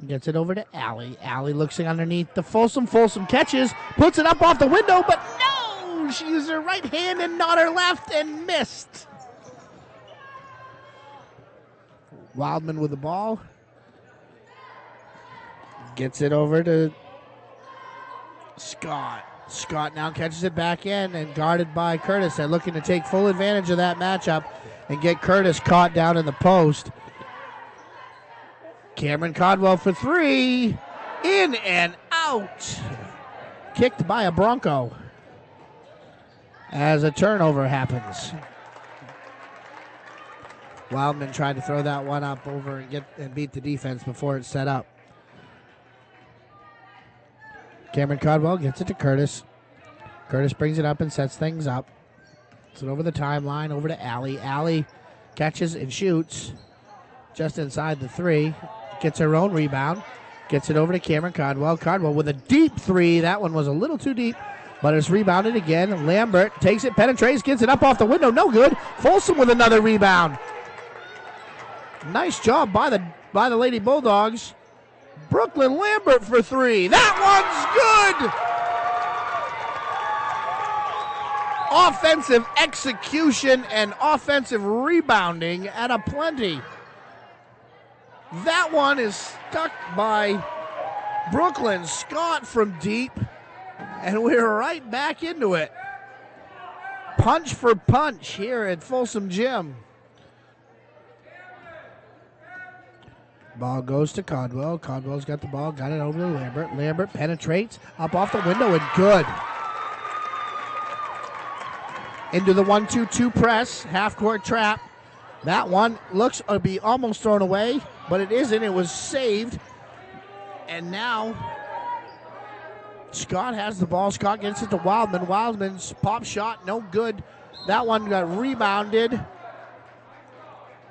Gets it over to Alley. Alley looks underneath the Folsom. Folsom catches. Puts it up off the window, but no! She used her right hand and not her left and missed. Wildman with the ball. Gets it over to Scott. Scott now catches it back in and guarded by Curtis. They're looking to take full advantage of that matchup and get Curtis caught down in the post. Cameron Caldwell for three. In and out. Kicked by a Bronco as a turnover happens. Wildman tried to throw that one up over and beat the defense before it's set up. Cameron Caldwell gets it to Curtis. Curtis brings it up and sets things up. It's over the timeline, over to Alley. Alley catches and shoots just inside the three. Gets her own rebound. Gets it over to Cameron Caldwell. Caldwell with a deep three. That one was a little too deep, but it's rebounded again. Lambert takes it, penetrates, gets it up off the window. No good. Folsom with another rebound. Nice job by the Lady Bulldogs. Brooklyn Lambert for three. That one's good. Offensive execution and offensive rebounding at a plenty. That one is stuck by Brooklyn. Scott from deep, and we're right back into it. Punch for punch here at Folsom Gym. Ball goes to Caldwell. Caldwell's got the ball, got it over to Lambert. Lambert penetrates up off the window and good. Into the 1-2-2 press, half-court trap. That one looks to be almost thrown away, but it isn't. It was saved. And now Scott has the ball. Scott gets it to Wildman. Wildman's pop shot, no good. That one got rebounded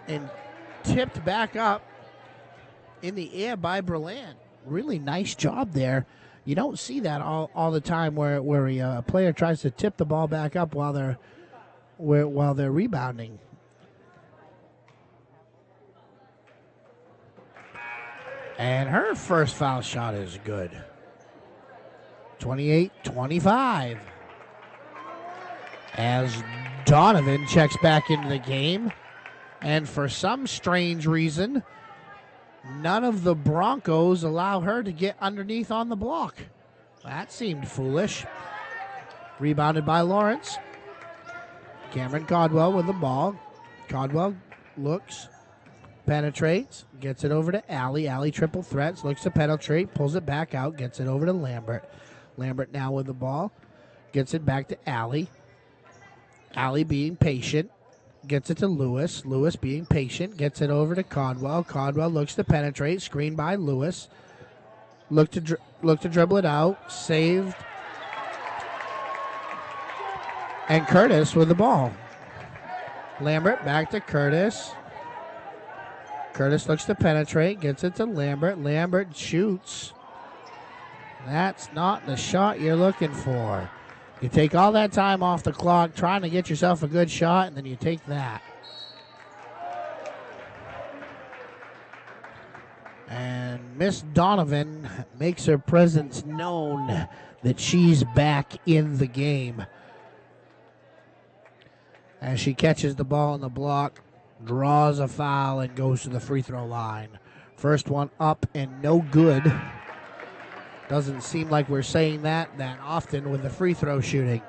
and tipped back up in the air by Berlant. Really nice job there. You don't see that all the time where a player tries to tip the ball back up while they're rebounding. And her first foul shot is good. 28-25. As Donovan checks back into the game. And for some strange reason, none of the Broncos allow her to get underneath on the block. That seemed foolish. Rebounded by Lawrence. Cameron Caldwell with the ball. Caldwell looks, penetrates, gets it over to Allie. Allie triple threats, looks to penetrate, pulls it back out, gets it over to Lambert. Lambert now with the ball, gets it back to Allie. Allie being patient, gets it to Lewis. Lewis being patient, gets it over to Caldwell. Caldwell looks to penetrate, screened by Lewis. Look to dribble it out, saved. And Curtis with the ball. Lambert back to Curtis. Curtis looks to penetrate, gets it to Lambert. Lambert shoots. That's not the shot you're looking for. You take all that time off the clock trying to get yourself a good shot, and then you take that. And Miss Donovan makes her presence known that she's back in the game. As she catches the ball on the block, draws a foul, and goes to the free throw line. First one up and no good. Doesn't seem like we're saying that often with the free throw shooting.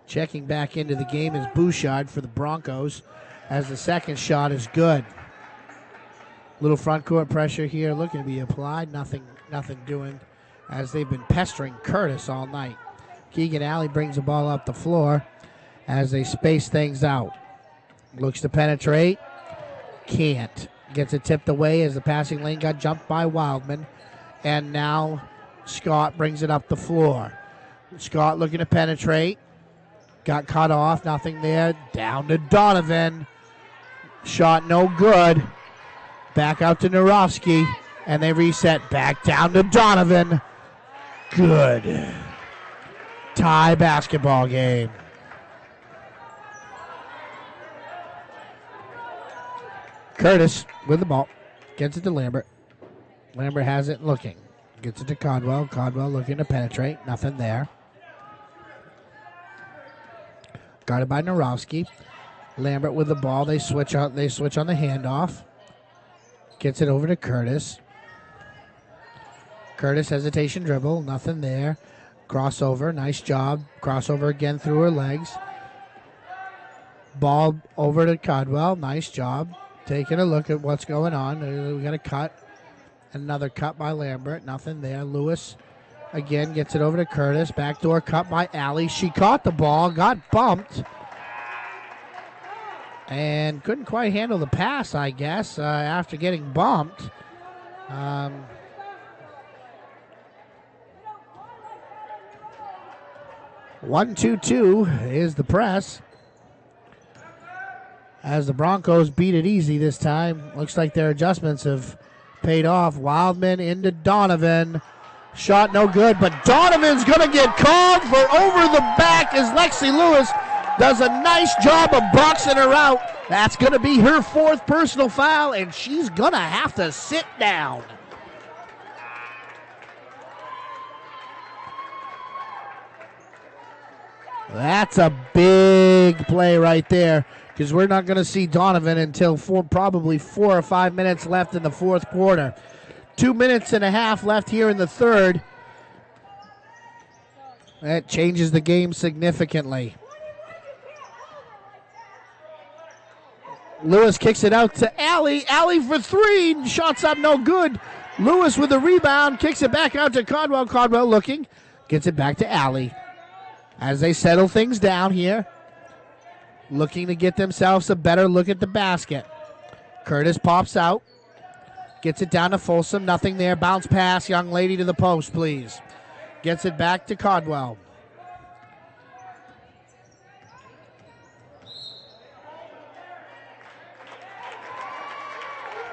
Checking back into the game is Bouchard for the Broncos as the second shot is good. Little front court pressure here looking to be applied. Nothing doing as they've been pestering Curtis all night. Keegan Alley brings the ball up the floor as they space things out. Looks to penetrate. Can't. Gets it tipped away as the passing lane got jumped by Wildman. And now Scott brings it up the floor. Scott looking to penetrate. Got cut off. Nothing there. Down to Donovan. Shot no good. Back out to Narovsky. And they reset back down to Donovan. Good. Tie basketball game. Curtis with the ball. Gets it to Lambert. Lambert has it looking. Gets it to Caldwell. Caldwell looking to penetrate. Nothing there. Guarded by Narovsky. Lambert with the ball. They switch on the handoff. Gets it over to Curtis. Curtis hesitation dribble. Nothing there. Crossover. Nice job. Crossover again through her legs. Ball over to Caldwell. Nice job. Taking a look at what's going on. We got a cut. Another cut by Lambert. Nothing there. Lewis again gets it over to Curtis. Backdoor cut by Allie. She caught the ball. Got bumped. And couldn't quite handle the pass, I guess, after getting bumped. 1-2-2 is the press. As the Broncos beat it easy this time. Looks like their adjustments have paid off. Wildman into Donovan. Shot no good, but Donovan's going to get called for over the back as Lexi Lewis does a nice job of boxing her out. That's going to be her fourth personal foul, and she's going to have to sit down. That's a big play right there, because we're not going to see Donovan until probably 4 or 5 minutes left in the fourth quarter. 2 minutes and a half left here in the third. That changes the game significantly. Lewis kicks it out to Allie. Allie for three. Shots up no good. Lewis with the rebound. Kicks it back out to Caldwell. Caldwell looking. Gets it back to Allie. As they settle things down here. Looking to get themselves a better look at the basket. Curtis pops out. Gets it down to Folsom. Nothing there. Bounce pass. Young lady to the post, please. Gets it back to Caldwell.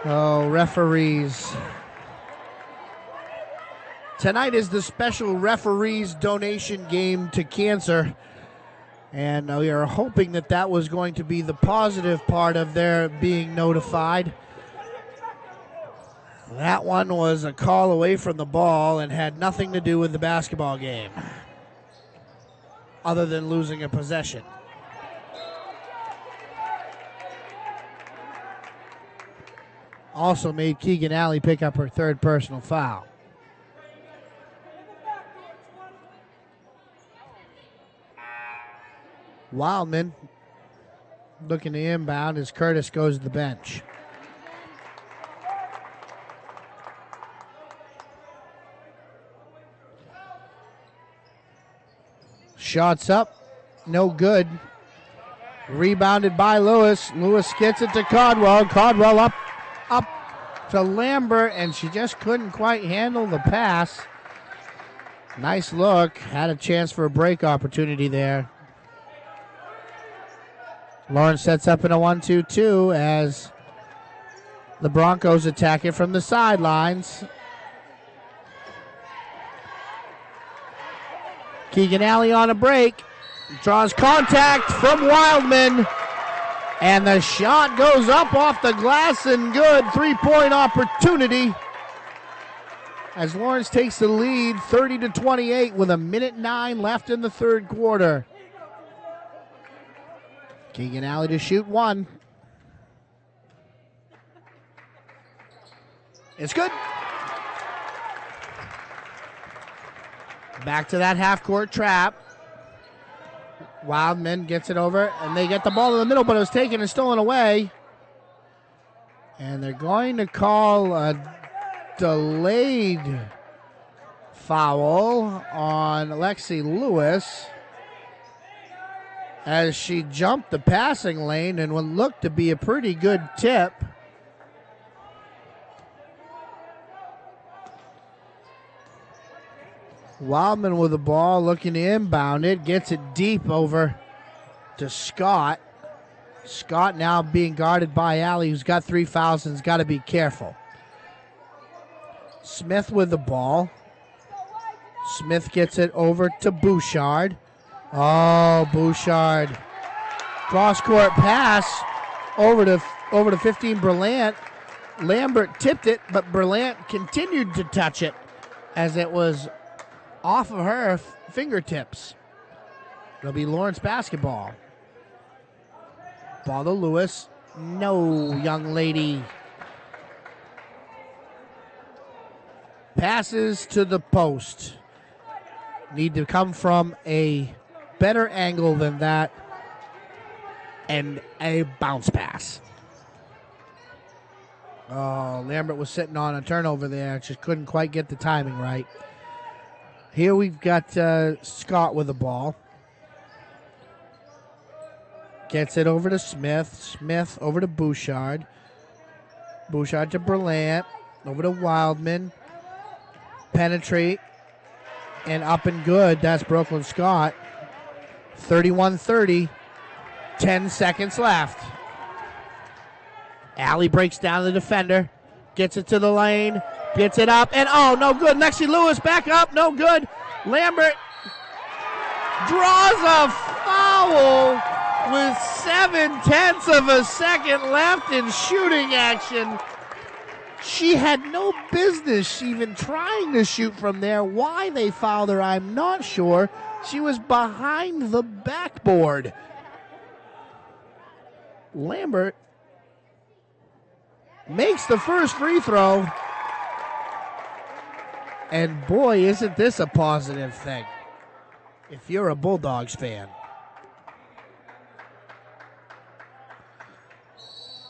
Oh, referees. Tonight is the special referees donation game to cancer. And we are hoping that was going to be the positive part of their being notified. That one was a call away from the ball and had nothing to do with the basketball game, other than losing a possession. Also made Keegan Alley pick up her third personal foul. Wildman looking to inbound as Curtis goes to the bench. Shots up, no good. Rebounded by Lewis. Lewis gets it to Caldwell. Caldwell up to Lambert, and she just couldn't quite handle the pass. Nice look. Had a chance for a break opportunity there. Lawrence sets up in a 1-2-2 as the Broncos attack it from the sidelines. Keegan Alley on a break. Draws contact from Wildman. And the shot goes up off the glass and good. 3-point opportunity. As Lawrence takes the lead 30-28 with 1:09 left in the third quarter. Keegan Alley to shoot one. It's good. Back to that half-court trap. Wildman gets it over, and they get the ball in the middle, but it was taken and stolen away. And they're going to call a delayed foul on Lexi Lewis as she jumped the passing lane in what looked to be a pretty good tip. Wildman with the ball, looking to inbound it, gets it deep over to Scott. Scott now being guarded by Alley, who's got 3 fouls and has got to be careful. Smith with the ball. Smith gets it over to Bouchard. Oh, Bouchard. Cross-court pass over to 15 Berlant. Lambert tipped it, but Berlant continued to touch it as it was off of her fingertips. It'll be Lawrence basketball. Ball to Lewis. No, young lady. Passes to the post. Need to come from a better angle than that. And a bounce pass. Oh, Lambert was sitting on a turnover there. Just couldn't quite get the timing right. Here we've got Scott with the ball. Gets it over to Smith. Smith over to Bouchard. Bouchard to Berlant. Over to Wildman. Penetrate. And up and good. That's Brooklyn Scott. 31-30. 10 seconds left. Alley breaks down the defender. Gets it to the lane. Gets it up, and oh, no good. Lexi Lewis back up, no good. Lambert draws a foul with 0.7 of a second left in shooting action. She had no business even trying to shoot from there. Why they fouled her, I'm not sure. She was behind the backboard. Lambert makes the first free throw. And boy, isn't this a positive thing if you're a Bulldogs fan.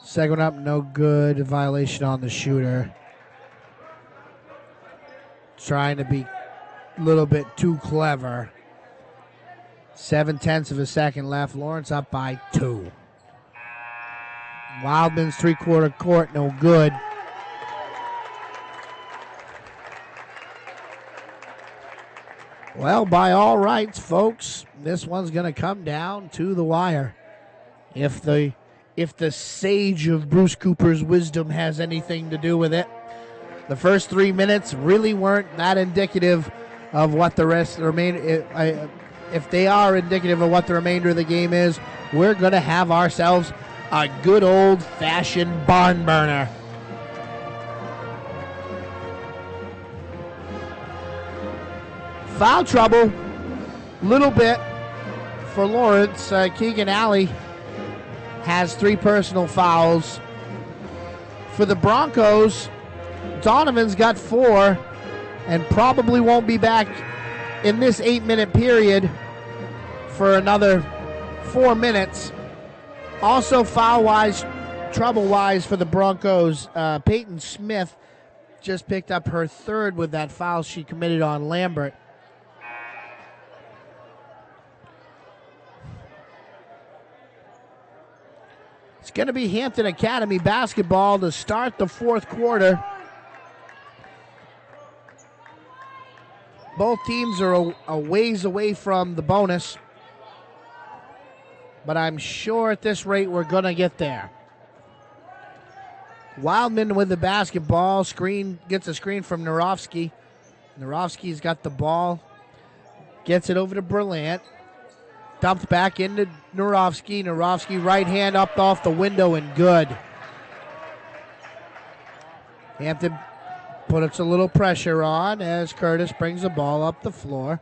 Second up, no good. Violation on the shooter. Trying to be a little bit too clever. 0.7 of a second left. Lawrence up by 2. Wildman's three-quarter court, no good. Well, by all rights, folks, this one's going to come down to the wire. If the sage of Bruce Cooper's wisdom has anything to do with it. The first 3 minutes really weren't that indicative of what the rest remain. If they are indicative of what the remainder of the game is, we're going to have ourselves a good old-fashioned barn burner. Foul trouble, little bit for Lawrence. Keegan Alley has 3 personal fouls. For the Broncos, Donovan's got 4 and probably won't be back in this 8-minute period for another 4 minutes. Also foul-wise, trouble-wise for the Broncos, Peyton Smith just picked up her 3rd with that foul she committed on Lambert. It's going to be Hampton Academy basketball to start the 4th quarter. Both teams are a ways away from the bonus, but I'm sure at this rate we're going to get there. Wildman with the basketball. Gets a screen from Narovsky. Narovsky's got the ball. Gets it over to Berlant. Dumped back into Narovsky. Narovsky right hand up off the window and good. Hampton puts a little pressure on as Curtis brings the ball up the floor.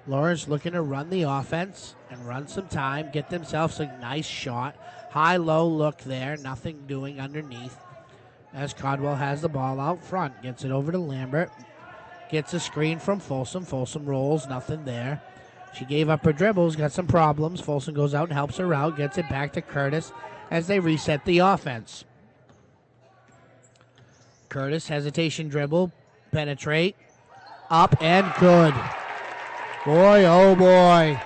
Lawrence looking to run the offense and run some time, get themselves a nice shot. High-low look there, nothing doing underneath. As Codwell has the ball out front, gets it over to Lambert. Gets a screen from Folsom. Folsom rolls, nothing there. She gave up her dribbles, got some problems. Folsom goes out and helps her out, gets it back to Curtis as they reset the offense. Curtis, hesitation dribble, penetrate, up and good. Boy, oh boy.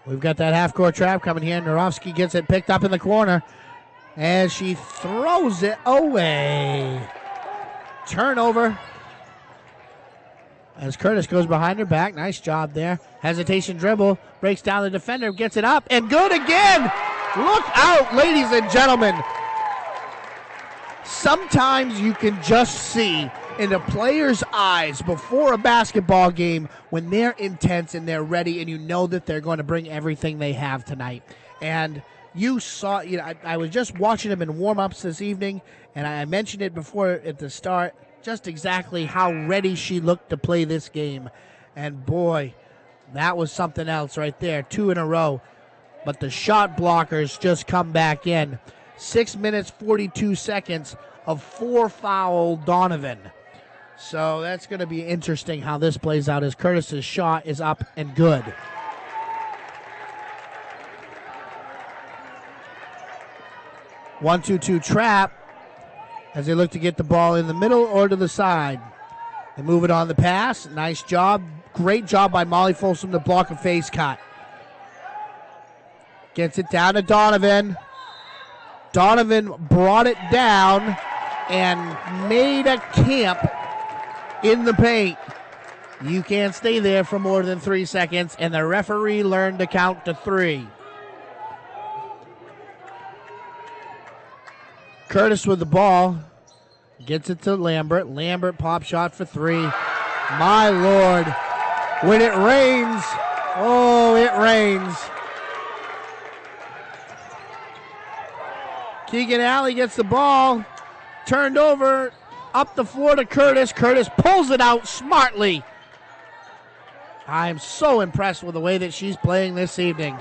We've got that half-court trap coming here. Narovsky gets it picked up in the corner as she throws it away. Turnover as Curtis goes behind her back. Nice job there. Hesitation dribble, breaks down the defender, gets it up, and good again. Look out, ladies and gentlemen. Sometimes you can just see in a player's eyes before a basketball game when they're intense and they're ready and you know that they're going to bring everything they have tonight. And you saw, I was just watching them in warm-ups this evening, and I mentioned it before at the start, just exactly how ready she looked to play this game. And boy, that was something else right there, 2 in a row. But the shot blockers just come back in. 6 minutes, 42 seconds of 4-foul Donovan. So that's going to be interesting how this plays out as Curtis's shot is up and good. One-two-two trap as they look to get the ball in the middle or to the side. They move it on the pass. Nice job. Great job by Molly Folsom to block a face cut. Gets it down to Donovan. Donovan brought it down and made a camp in the paint. You can't stay there for more than 3 seconds, and the referee learned to count to 3. Curtis with the ball. Gets it to Lambert. Lambert pop shot for 3. My Lord. When it rains, oh, it rains. Keegan Alley gets the ball. Turned over. Up the floor to Curtis. Curtis pulls it out smartly. I'm so impressed with the way that she's playing this evening.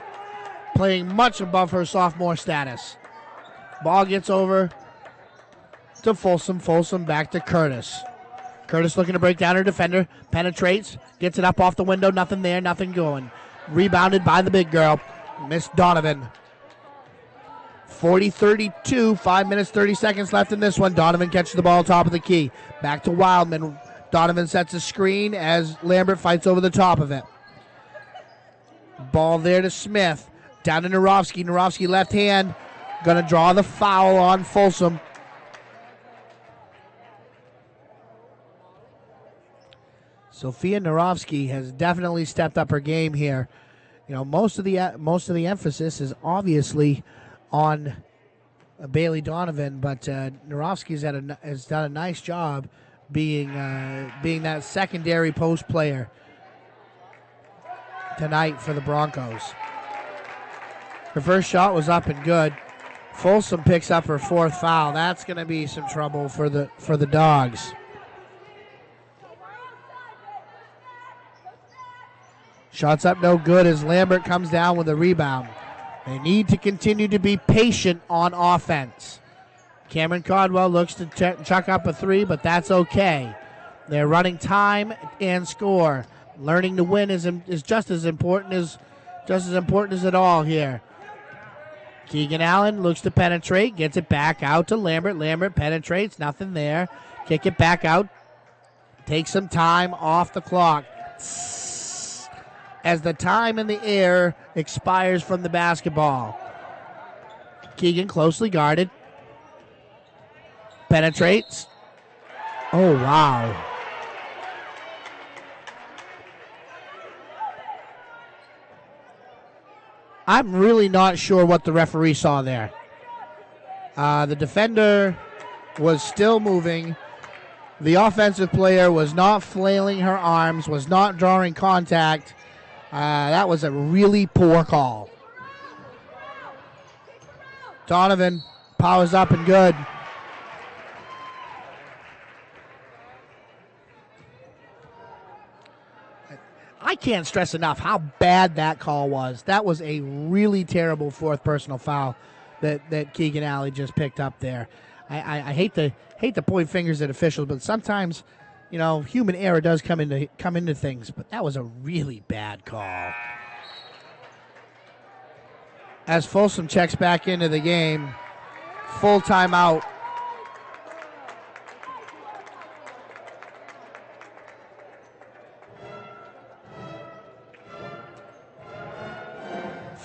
Playing much above her sophomore status. Ball gets over to Folsom. Folsom back to Curtis. Curtis looking to break down her defender. Penetrates. Gets it up off the window. Nothing there. Nothing going. Rebounded by the big girl. Miss Donovan. 40-32. 5 minutes, 30 seconds left in this one. Donovan catches the ball top of the key. Back to Wildman. Donovan sets a screen as Lambert fights over the top of it. Ball there to Smith. Down to Narovsky. Narovsky left hand. Going to draw the foul on Folsom. Sophia Narovsky has definitely stepped up her game here. You know, most of the emphasis is obviously on Bailey Donovan, but Narovsky's has done a nice job being that secondary post player tonight for the Broncos. Her first shot was up and good. Folsom picks up her 4th foul. That's going to be some trouble for the Dogs. Shots up no good as Lambert comes down with a rebound. They need to continue to be patient on offense. Cameron Caldwell looks to chuck up a three, but that's okay. They're running time and score. Learning to win is just as important as it all here. Keegan Allen looks to penetrate, gets it back out to Lambert. Lambert penetrates, nothing there. Kick it back out. Take some time off the clock. As the time in the air expires from the basketball. Keegan closely guarded. Penetrates. Oh, wow. I'm really not sure what the referee saw there. The defender was still moving. The offensive player was not flailing her arms, was not drawing contact. That was a really poor call. Donovan powers up and good. I can't stress enough how bad that call was. That was a really terrible fourth personal foul that Keegan Alley just picked up there. I hate to point fingers at officials, but sometimes, human error does come into things. But that was a really bad call. As Folsom checks back into the game, full timeout.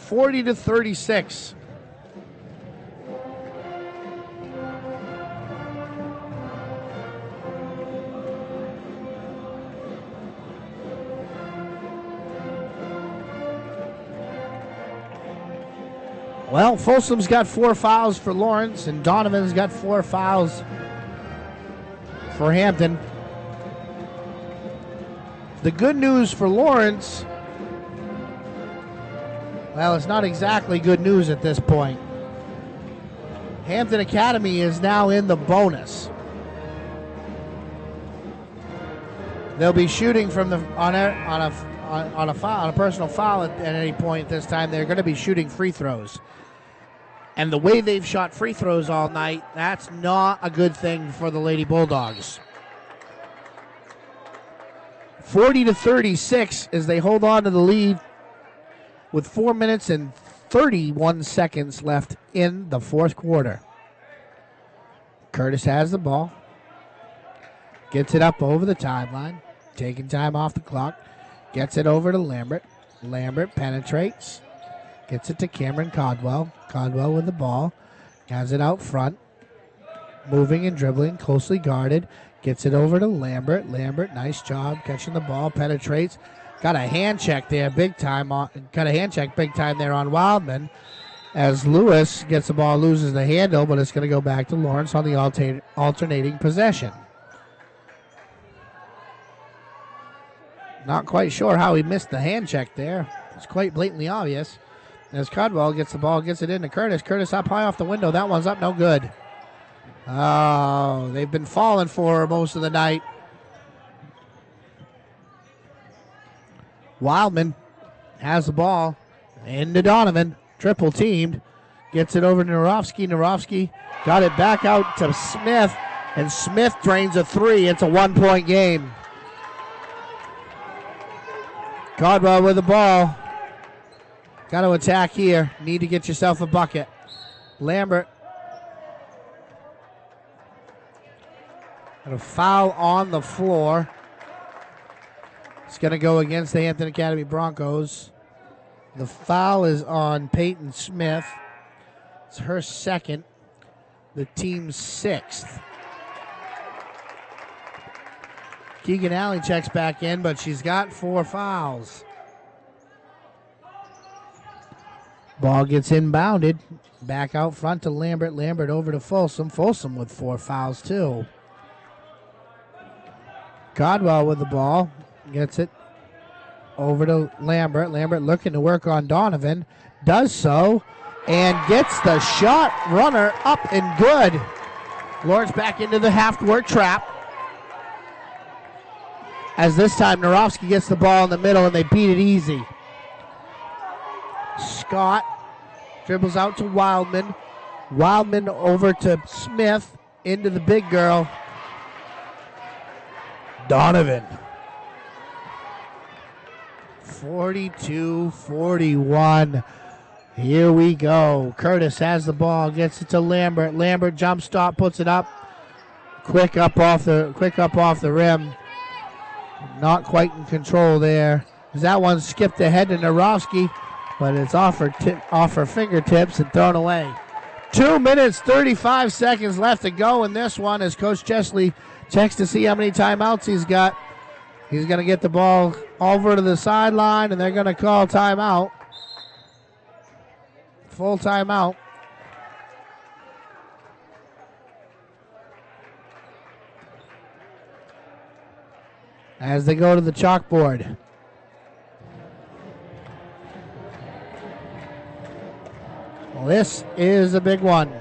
(40-36). Well, Folsom's got 4 fouls for Lawrence, and Donovan's got 4 fouls for Hampton. The good news for Lawrence, well, it's not exactly good news at this point. Hampton Academy is now in the bonus. They'll be shooting from on a personal foul at any point this time. They're going to be shooting free throws. And the way they've shot free throws all night, that's not a good thing for the Lady Bulldogs. 40-36 as they hold on to the lead with 4 minutes and 31 seconds left in the fourth quarter. Curtis has the ball. Gets it up over the timeline. Taking time off the clock. Gets it over to Lambert. Lambert penetrates. Gets it to Cameron Caldwell. Caldwell with the ball. Has it out front. Moving and dribbling. Closely guarded. Gets it over to Lambert. Lambert, nice job catching the ball. Penetrates. Got a hand check there big time. Got a hand check big time there on Wildman. As Lewis gets the ball, loses the handle, but it's going to go back to Lawrence on the alternating possession. Not quite sure how he missed the hand check there. It's quite blatantly obvious. As Caldwell gets the ball, gets it into Curtis. Curtis up high off the window. That one's up no good. Oh, they've been falling for her most of the night. Wildman has the ball. Into Donovan. Triple teamed. Gets it over to Narovsky. Narovsky got it back out to Smith. And Smith drains a three. It's a 1-point game. Caldwell with the ball. Got to attack here. Need to get yourself a bucket. Lambert. Got a foul on the floor. It's going to go against the Hampton Academy Broncos. The foul is on Peyton Smith. It's her second. The team's 6th. Keegan Alley checks back in, but she's got 4 fouls. Ball gets inbounded. Back out front to Lambert. Lambert over to Folsom. Folsom with 4 fouls too. Caldwell with the ball. Gets it over to Lambert. Lambert looking to work on Donovan. Does so. And gets the shot runner up and good. Lawrence back into the half-court trap. as this time Narofsky gets the ball in the middle and they beat it easy. Scott dribbles out to Wildman. Wildman over to Smith, into the big girl. Donovan. 42-41. Here we go. Curtis has the ball, gets it to Lambert. Lambert jump stop, puts it up. Quick up off the rim. Not quite in control there. That one skipped ahead to Narofsky, but it's off her fingertips and thrown away. 2 minutes, 35 seconds left to go in this one as Coach Chesley checks to see how many timeouts he's got. He's going to get the ball over to the sideline, and they're going to call timeout. Full timeout. As they go to the chalkboard. Well, this is a big one.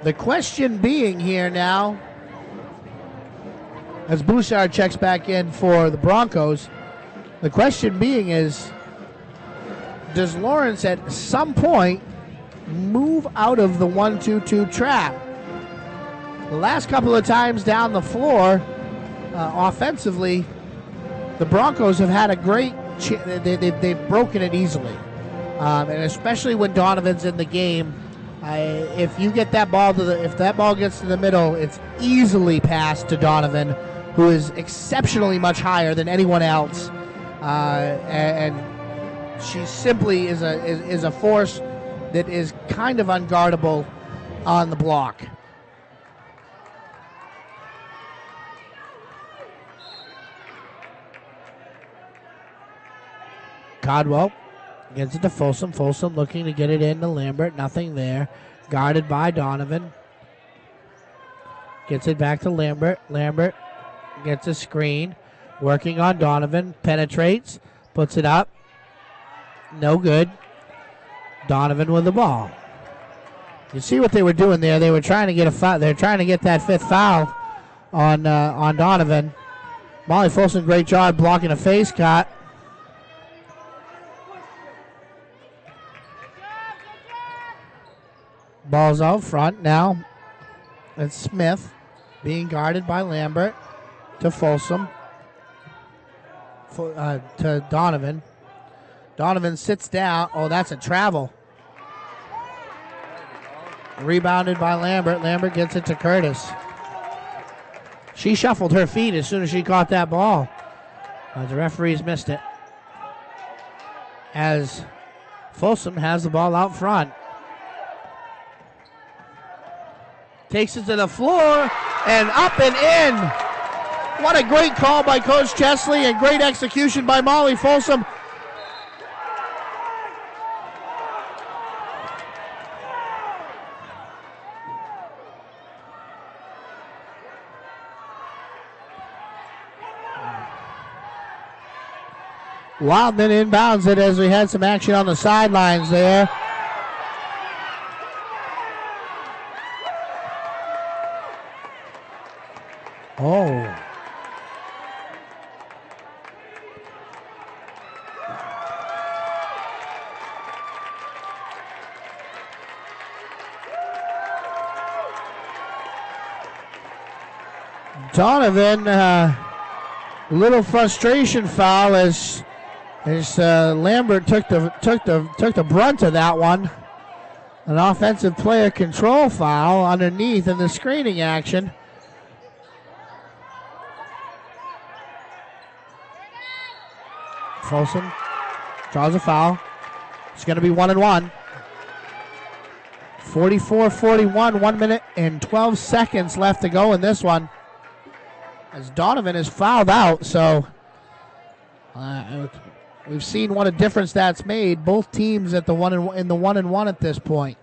The question being here now, as Bouchard checks back in for the Broncos, the question being is, does Lawrence at some point move out of the 1-2-2 trap? The last couple of times down the floor, offensively, the Broncos have had a great they've broken it easily. And especially when Donovan's in the game, if you get that ball if that ball gets to the middle, it's easily passed to Donovan, who is exceptionally much higher than anyone else, and she simply is a force that is kind of unguardable on the block. Codwell gets it to Folsom. Folsom looking to get it into Lambert. Nothing there. Guarded by Donovan. Gets it back to Lambert. Lambert gets a screen. Working on Donovan. Penetrates. Puts it up. No good. Donovan with the ball. You see what they were doing there. They were trying to get a foul. They're trying to get that fifth foul on Donovan. Molly Folsom, great job blocking a face cut. Ball's out front now. It's Smith being guarded by Lambert to Folsom. To Donovan. Donovan sits down. Oh, that's a travel. Rebounded by Lambert. Lambert gets it to Curtis. She shuffled her feet as soon as she caught that ball. The referees missed it. As Folsom has the ball out front. Takes it to the floor and up and in. What a great call by Coach Chesley and great execution by Molly Folsom. Wildman inbounds it as we had some action on the sidelines there. Oh. Donovan, little frustration foul as Lambert took the brunt of that one. An offensive player control foul underneath in the screening action. Folsom draws a foul. It's going to be 1-1. 44-41, 1 minute and 12 seconds left to go in this one. As Donovan is fouled out, so we've seen what a difference that's made. Both teams at the 1-1 at this point.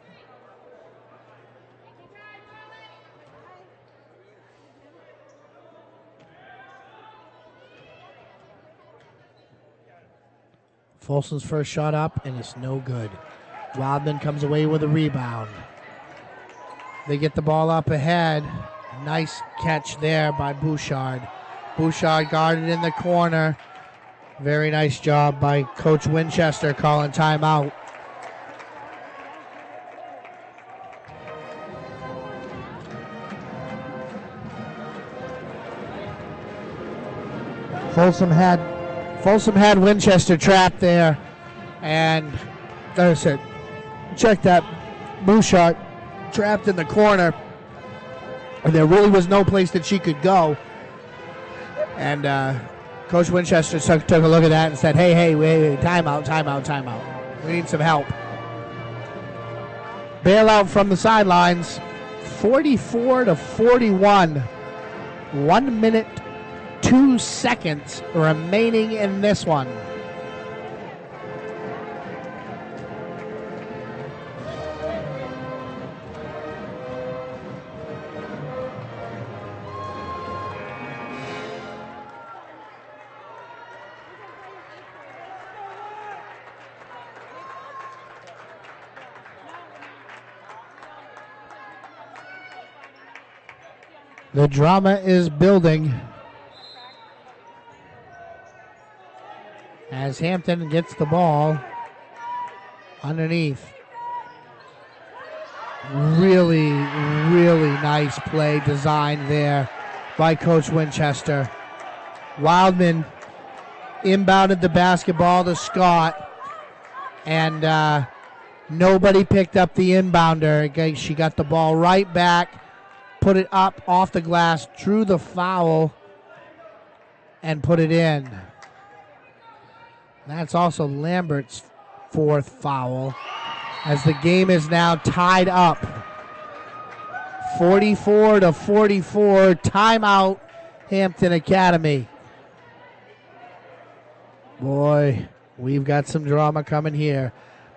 Folsom's first shot up, and it's no good. Wildman comes away with a rebound. They get the ball up ahead. Nice catch there by Bouchard. Bouchard guarded in the corner. Very nice job by Coach Winchester calling timeout. Folsom had Winchester trapped there, and there's it. Check that. Bouchard trapped in the corner, and there really was no place that she could go. And Coach Winchester took a look at that and said, hey, wait, timeout. We need some help. Bailout from the sidelines, 44-41. 1 minute, 2 seconds remaining in this one. The drama is building as Hampton gets the ball underneath. Really, really nice play designed there by Coach Winchester. Wildman inbounded the basketball to Scott, and nobody picked up the inbounder. She got the ball right back, put it up off the glass, drew the foul, and put it in. That's also Lambert's 4th foul, as the game is now tied up. 44-44, timeout, Hampton Academy. Boy, we've got some drama coming here.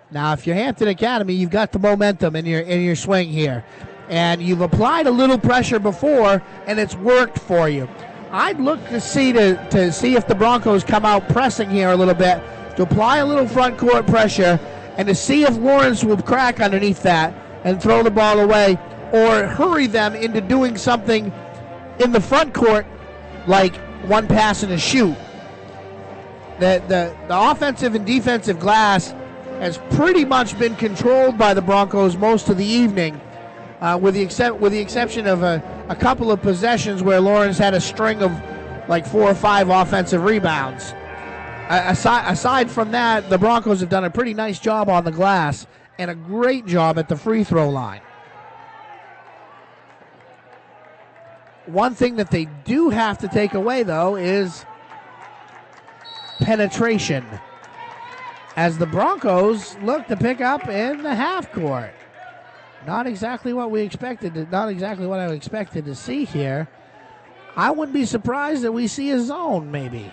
Now, if you're Hampton Academy, you've got the momentum in your swing here. And you've applied a little pressure before, and it's worked for you. I'd look to see if the Broncos come out pressing here a little bit, to apply a little front court pressure, and to see if Lawrence will crack underneath that and throw the ball away, or hurry them into doing something in the front court, like one pass and a shoot. The offensive and defensive glass has pretty much been controlled by the Broncos most of the evening. With the exception of a couple of possessions where Lawrence had a string of like 4 or 5 offensive rebounds. Aside from that, the Broncos have done a pretty nice job on the glass and a great job at the free throw line. One thing that they do have to take away, though, is penetration, as the Broncos look to pick up in the half court. Not exactly what we expected. Not exactly what I expected to see here. I wouldn't be surprised that we see a zone, maybe.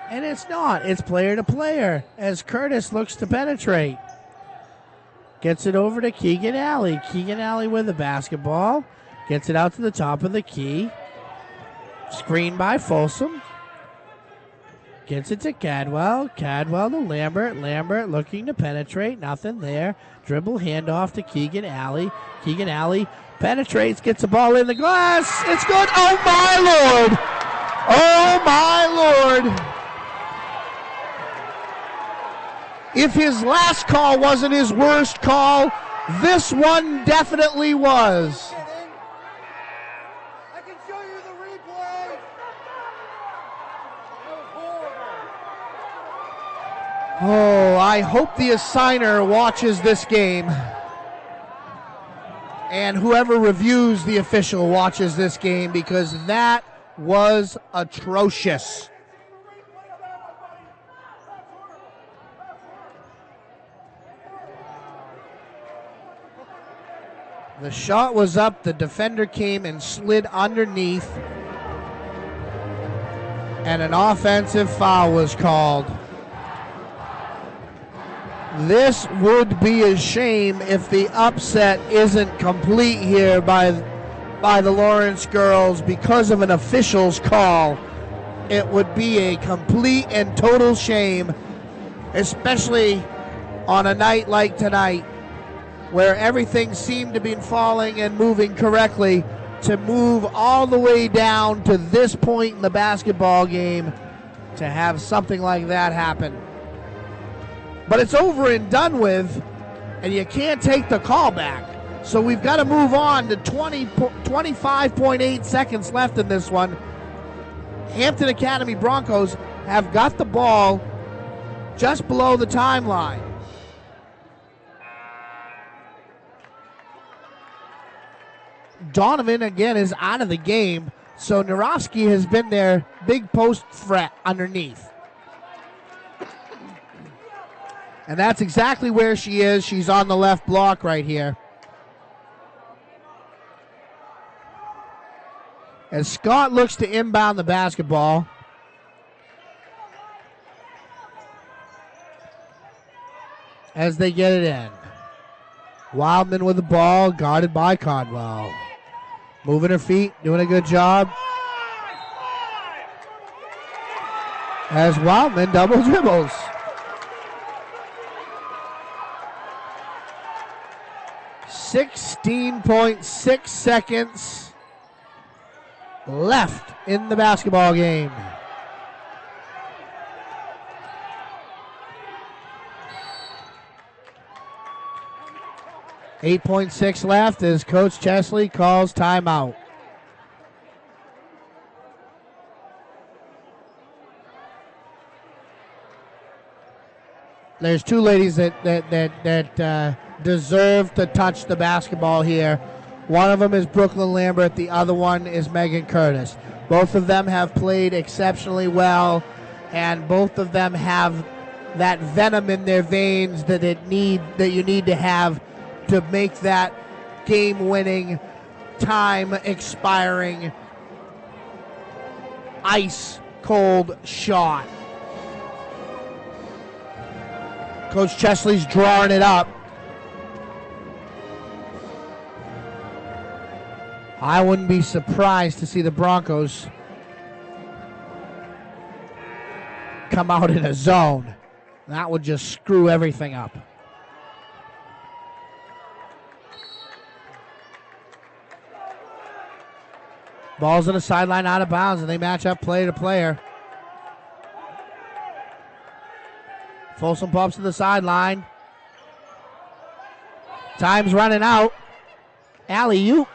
And it's not. It's player to player as Curtis looks to penetrate. Gets it over to Keegan Alley. Keegan Alley with the basketball. Gets it out to the top of the key. Screen by Folsom. Gets it to Cadwell. Cadwell to Lambert. Lambert looking to penetrate. Nothing there. Dribble handoff to Keegan Alley. Keegan Alley penetrates. Gets the ball in the glass. It's good. Oh, my Lord. Oh, my Lord. If his last call wasn't his worst call, this one definitely was. I can show you the replay. Oh, I hope the assigner watches this game. And whoever reviews the official watches this game, because that was atrocious. The shot was up, the defender came and slid underneath, and an offensive foul was called. This would be a shame if the upset isn't complete here by the Lawrence girls because of an official's call. It would be a complete and total shame, especially on a night like tonight, where everything seemed to be falling and moving correctly to move all the way down to this point in the basketball game to have something like that happen. But it's over and done with, and you can't take the call back. So we've got to move on to 25.8 seconds left in this one. Hampton Academy Broncos have got the ball just below the timeline. Donovan, again, is out of the game, so Narofsky has been their big post threat underneath. And that's exactly where she is. She's on the left block right here. As Scott looks to inbound the basketball. As they get it in. Wildman with the ball, guarded by Conwell. Moving her feet, doing a good job. As Wildman double dribbles. .6 seconds left in the basketball game. .6 left as Coach Chesley calls timeout. There's two ladies that deserve to touch the basketball here. One of them is Brooklyn Lambert. The other one is Megan Curtis. Both of them have played exceptionally well, and both of them have that venom in their veins that you need to have to make that game-winning, time-expiring, ice-cold shot. Coach Chesley's drawing it up. I wouldn't be surprised to see the Broncos come out in a zone. That would just screw everything up. Ball's on the sideline out of bounds, and they match up player to player. Folsom pops to the sideline. Time's running out. Alley-oop.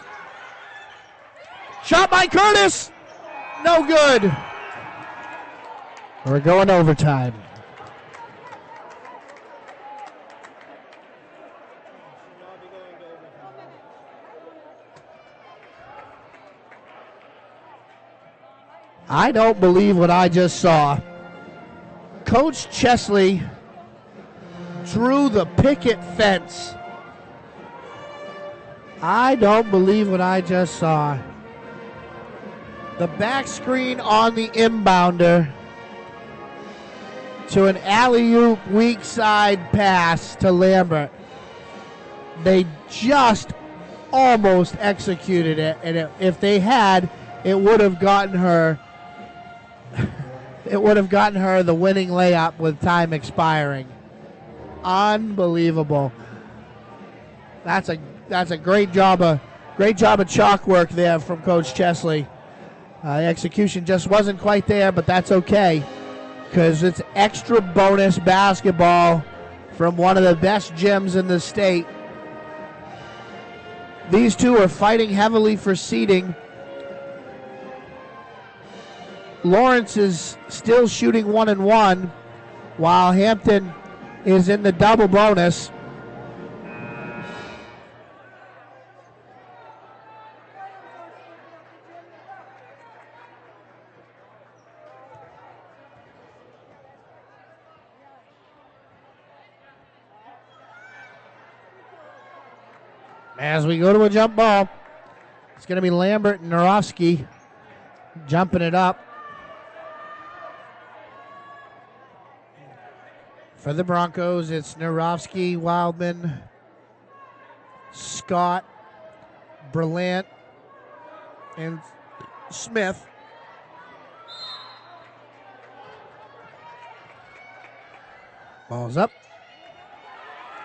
Shot by Curtis. No good. We're going overtime. I don't believe what I just saw. Coach Chesley drew the picket fence. I don't believe what I just saw. The back screen on the inbounder to an alley-oop weak side pass to Lambert. They just almost executed it, and if they had, it would have gotten her the winning layup with time expiring. Unbelievable. That's a great job of chalk work there from Coach Chesley. Execution just wasn't quite there, but that's okay because it's extra bonus basketball from one of the best gyms in the state. These two are fighting heavily for seeding. Lawrence is still shooting 1-1 while Hampton is in the double bonus. As we go to a jump ball, it's going to be Lambert and Narofsky jumping it up. For the Broncos, it's Narofsky, Wildman, Scott, Berlant, and Smith. Ball's up.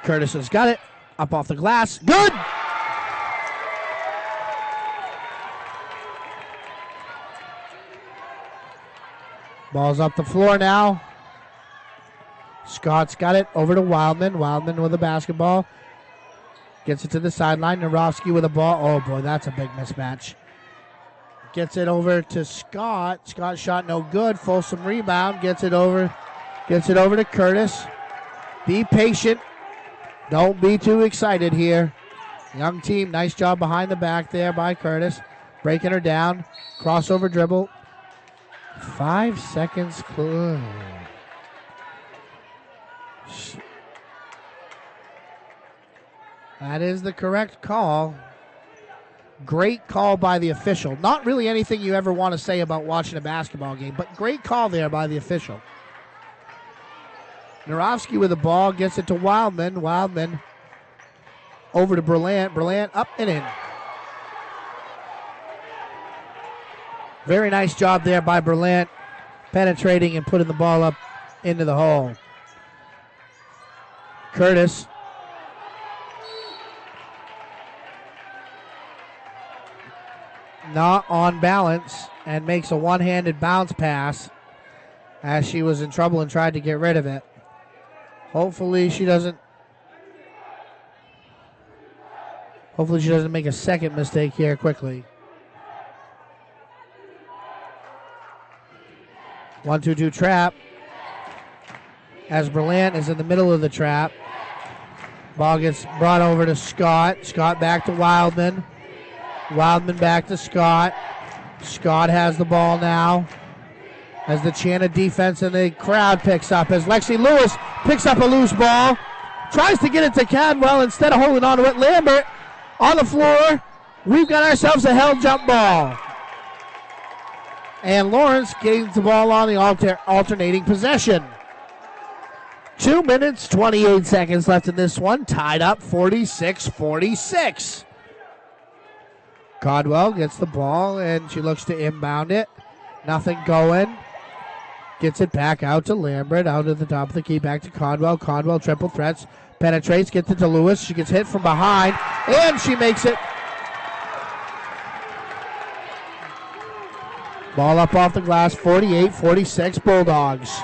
Curtis has got it. Up off the glass. Good! Ball's up the floor now. Scott's got it over to Wildman. Wildman with a basketball. Gets it to the sideline. Narovsky with a ball. Oh, boy, that's a big mismatch. Gets it over to Scott. Scott shot no good. Folsom rebound. Gets it over to Curtis. Be patient. Don't be too excited here. Young team. Nice job behind the back there by Curtis. Breaking her down. Crossover dribble. 5 seconds. That is the correct call. Great call by the official. Not really anything you ever want to say about watching a basketball game, but great call there by the official. Narovsky with the ball, gets it to Wildman. Wildman over to Berlant. Berlant up and in. Very nice job there by Berlant, penetrating and putting the ball up into the hole. Curtis. Not on balance and makes a one-handed bounce pass as she was in trouble and tried to get rid of it. Hopefully she doesn't make a second mistake here quickly. 1-2-2 trap as Berlant is in the middle of the trap. Ball gets brought over to Scott. Scott back to Wildman. Wildman back to Scott. Scott has the ball now as the chant of defense and the crowd picks up as Lexi Lewis picks up a loose ball. Tries to get it to Cadwell instead of holding on to it. Lambert on the floor. We've got ourselves a held jump ball. And Lawrence gains the ball on the alternating possession. 2 minutes, 28 seconds left in this one. Tied up 46-46. Cadwell gets the ball, and she looks to inbound it. Nothing going. Gets it back out to Lambert, out at the top of the key, back to Cadwell. Cadwell triple threats, penetrates, gets it to Lewis. She gets hit from behind, and she makes it. Ball up off the glass, 48-46 Bulldogs.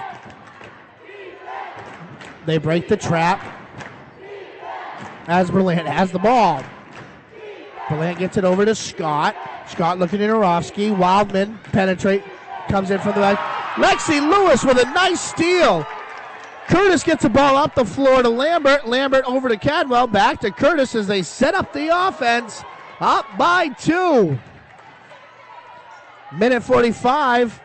They break the trap as Berlant has the ball. Berlant gets it over to Scott. Scott looking at Narovsky. Wildman penetrate, comes in from the back. Lexi Lewis with a nice steal. Curtis gets the ball up the floor to Lambert. Lambert over to Cadwell. Back to Curtis as they set up the offense. Up by 2. Minute 45.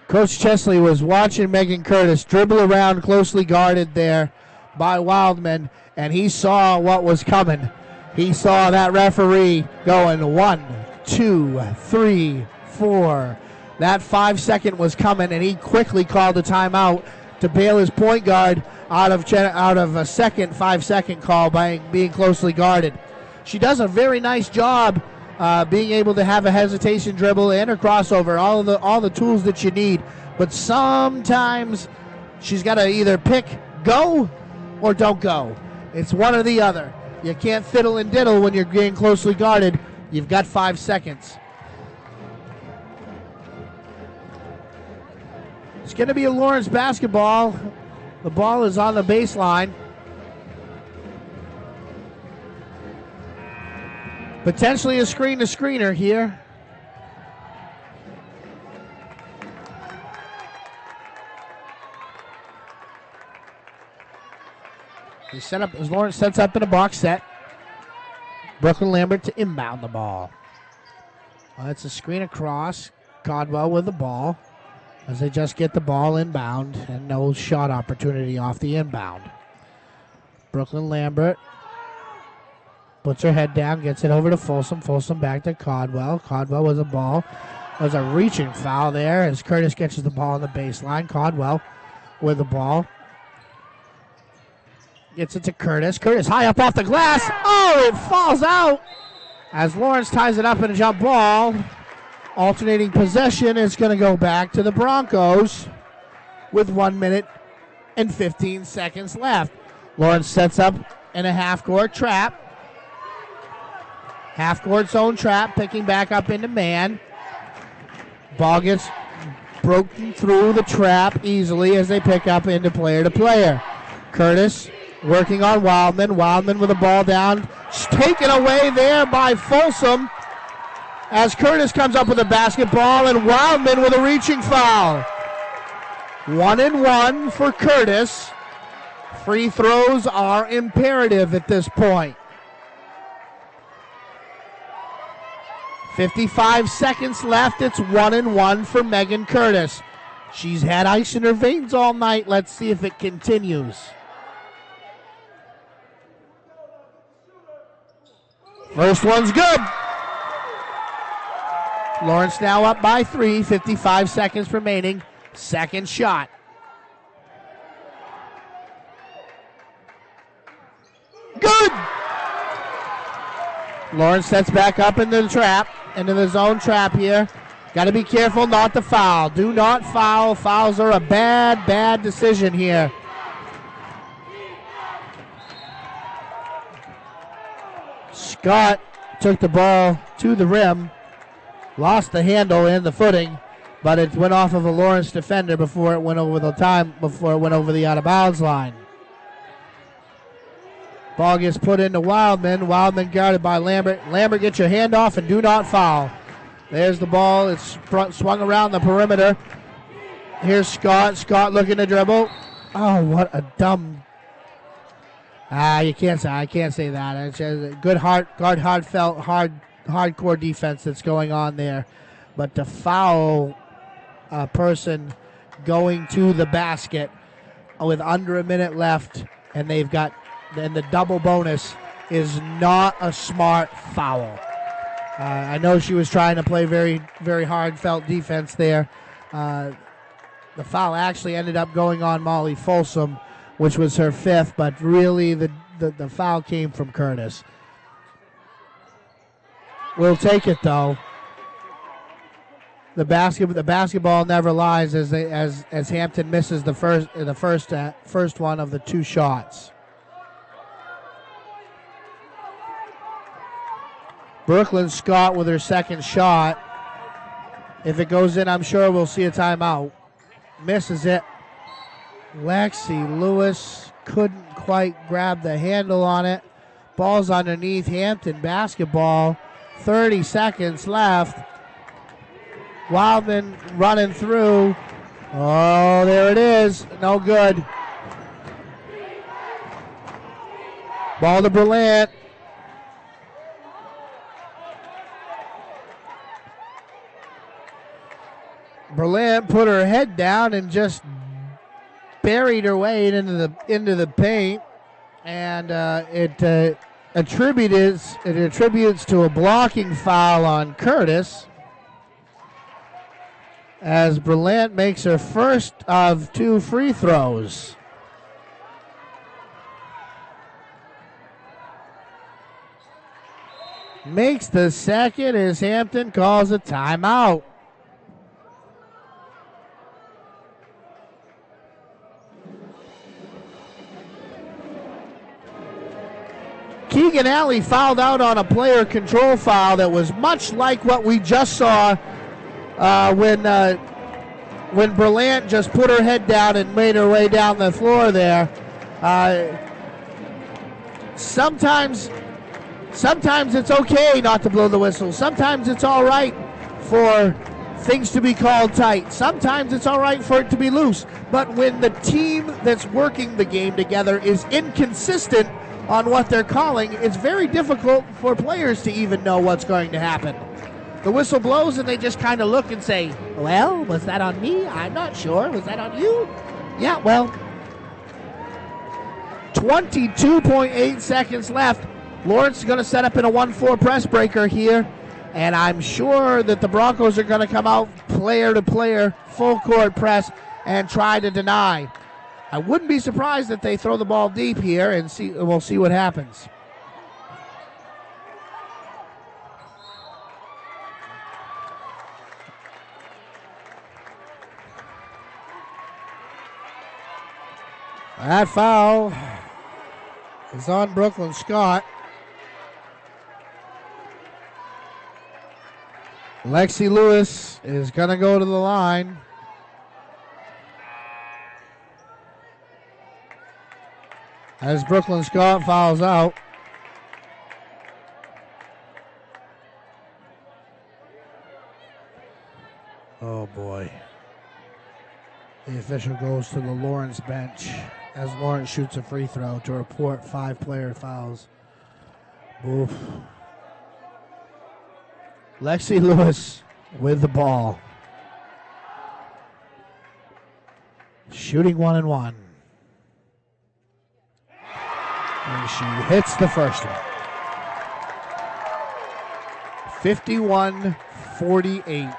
Coach Chesley was watching Megan Curtis dribble around, closely guarded there by Wildman, and he saw what was coming. He saw that referee going 1, 2, 3, 4. That 5 second was coming, and he quickly called a timeout to bail his point guard out of a second 5 second call by being closely guarded. She does a very nice job being able to have a hesitation dribble and a crossover, all the tools that you need. But sometimes she's got to either pick go or don't go. It's one or the other. You can't fiddle and diddle when you're being closely guarded. You've got 5 seconds. It's going to be a Lawrence basketball. The ball is on the baseline. Potentially a screen-to-screener here. They set up as Lawrence sets up in a box set. Brooklyn Lambert to inbound the ball. It's a screen across. Cadwell with the ball as they just get the ball inbound and no shot opportunity off the inbound. Brooklyn Lambert puts her head down, gets it over to Folsom. Folsom back to Cadwell. Cadwell with the ball. There's a reaching foul there as Curtis catches the ball on the baseline. Cadwell with the ball. Gets it to Curtis. Curtis high up off the glass. Oh, it falls out as Lawrence ties it up in a jump ball. Alternating possession is going to go back to the Broncos with 1 minute and 15 seconds left. Lawrence sets up in a half-court trap. Half-court zone trap, picking back up into man. Ball gets broken through the trap easily as they pick up into player-to-player. Curtis working on Wildman. Wildman with the ball down. Taken away there by Folsom as Curtis comes up with a basketball and Wildman with a reaching foul. 1-1 for Curtis. Free throws are imperative at this point. 55 seconds left. It's 1-1 for Megan Curtis. She's had ice in her veins all night. Let's see if it continues. First one's good. Lawrence now up by 3, 55 seconds remaining. Second shot. Good! Lawrence sets back up into the trap, into the zone trap here. Got to be careful not to foul. Do not foul. Fouls are a bad decision here. Scott took the ball to the rim, lost the handle and the footing, but it went off of a Lawrence defender before it went over the out of bounds line. Ball gets put into Wildman. Wildman guarded by Lambert. Lambert, get your hand off and do not foul. There's the ball. It's swung around the perimeter. Here's Scott. Scott looking to dribble. Oh, what a dumb. I can't say that. It's a good hardcore defense that's going on there. But to foul a person going to the basket with under a minute left, and the double bonus is not a smart foul. I know she was trying to play very, very hard felt defense there. The foul actually ended up going on Molly Folsom, which was her 5th, but really the foul came from Curtis. We'll take it though. The basketball never lies as Hampton misses the first one of the 2 shots. Brooklyn Scott with her second shot. If it goes in, I'm sure we'll see a timeout. Misses it. Lexi Lewis couldn't quite grab the handle on it. Ball's underneath. Hampton basketball. 30 seconds left. Wildman running through. Oh, there it is. No good. Ball to Berlant. Berlant put her head down and just buried her way into the paint, and it attributes to a blocking foul on Curtis as Berlant makes her first of 2 free throws. Makes the second as Hampton calls a timeout. Keegan Alley fouled out on a player control foul that was much like what we just saw when Berlant just put her head down and made her way down the floor there. Sometimes it's okay not to blow the whistle. Sometimes it's all right for things to be called tight. Sometimes it's all right for it to be loose. But when the team that's working the game together is inconsistent on what they're calling, it's very difficult for players to even know what's going to happen. The whistle blows and they just kind of look and say, well, was that on me? I'm not sure. Was that on you? Yeah, well, 22.8 seconds left. Lawrence is going to set up in a 1-4 press breaker here, and I'm sure that the Broncos are going to come out player to player, full court press, and try to deny. I wouldn't be surprised if they throw the ball deep here, and we'll see what happens. That foul is on Brooklyn Scott. Lexi Lewis is going to go to the line. As Brooklyn Scott fouls out. Oh boy. The official goes to the Lawrence bench as Lawrence shoots a free throw to report 5 player fouls. Oof. Lexi Lewis with the ball. Shooting 1 and 1. And she hits the first one. 51-48.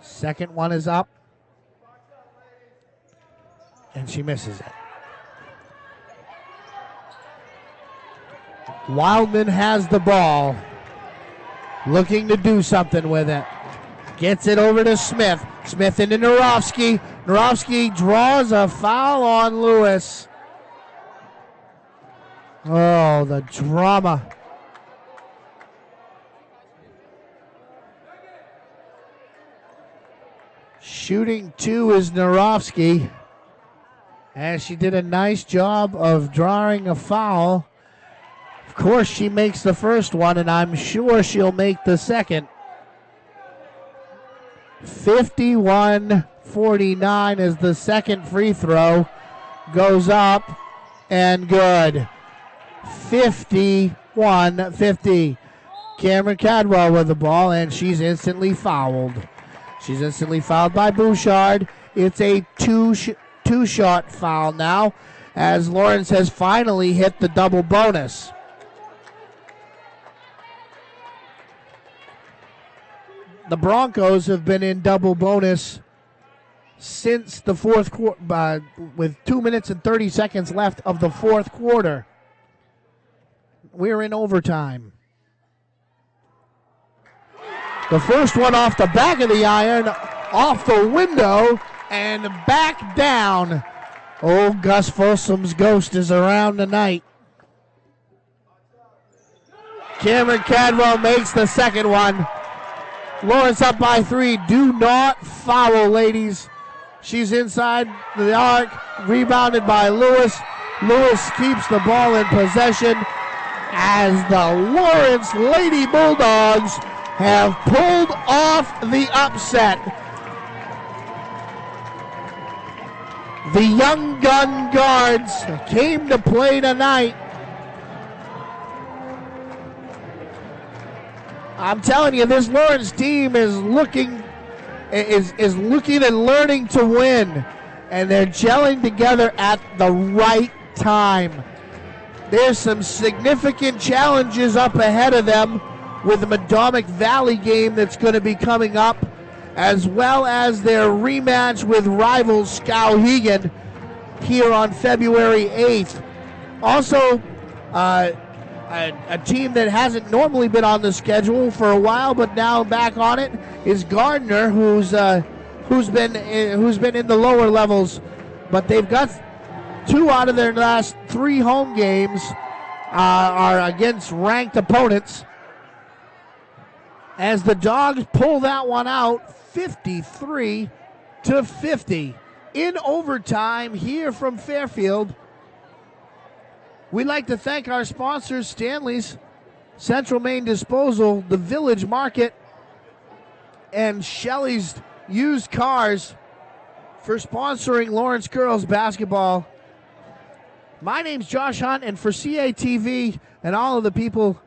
Second one is up. And she misses it. Wildman has the ball. Looking to do something with it. Gets it over to Smith. Smith into Narovsky. Narovsky draws a foul on Lewis. Oh, the drama. Shooting 2 is Narovsky. And she did a nice job of drawing a foul. Of course, she makes the first one, and I'm sure she'll make the second. 51-49 as the second free throw goes up and good. 51-50. Cameron Cadwell with the ball, and she's instantly fouled. She's instantly fouled by Bouchard. It's a two-shot foul now as Lawrence has finally hit the double bonus. The Broncos have been in double bonus since the fourth quarter, with 2 minutes and 30 seconds left of the fourth quarter. We're in overtime. The first one off the back of the iron, off the window, and back down. Old Gus Folsom's ghost is around tonight. Cameron Cadwell makes the second one. Lawrence up by 3. Do not foul, ladies. She's inside the arc, rebounded by Lewis. Lewis keeps the ball in possession as the Lawrence Lady Bulldogs have pulled off the upset. The Young Gun Guards came to play tonight. I'm telling you, this Lawrence team is looking and learning to win, and they're gelling together at the right time. There's some significant challenges up ahead of them with the Madomic Valley game that's going to be coming up, as well as their rematch with rivals Skowhegan here on February 8th. Also, a team that hasn't normally been on the schedule for a while, but now back on it, is Gardner, who's been in the lower levels, but they've got 2 out of their last 3 home games are against ranked opponents. As the Dogs pull that one out, 53-50 in overtime here from Fairfield. We'd like to thank our sponsors, Stanley's, Central Maine Disposal, the Village Market, and Shelley's Used Cars for sponsoring Lawrence Girls Basketball. My name's Josh Hunt, and for CATV and all of the people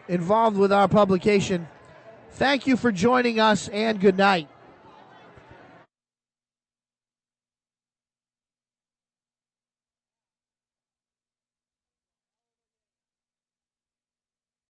involved with our publication, thank you for joining us, and good night.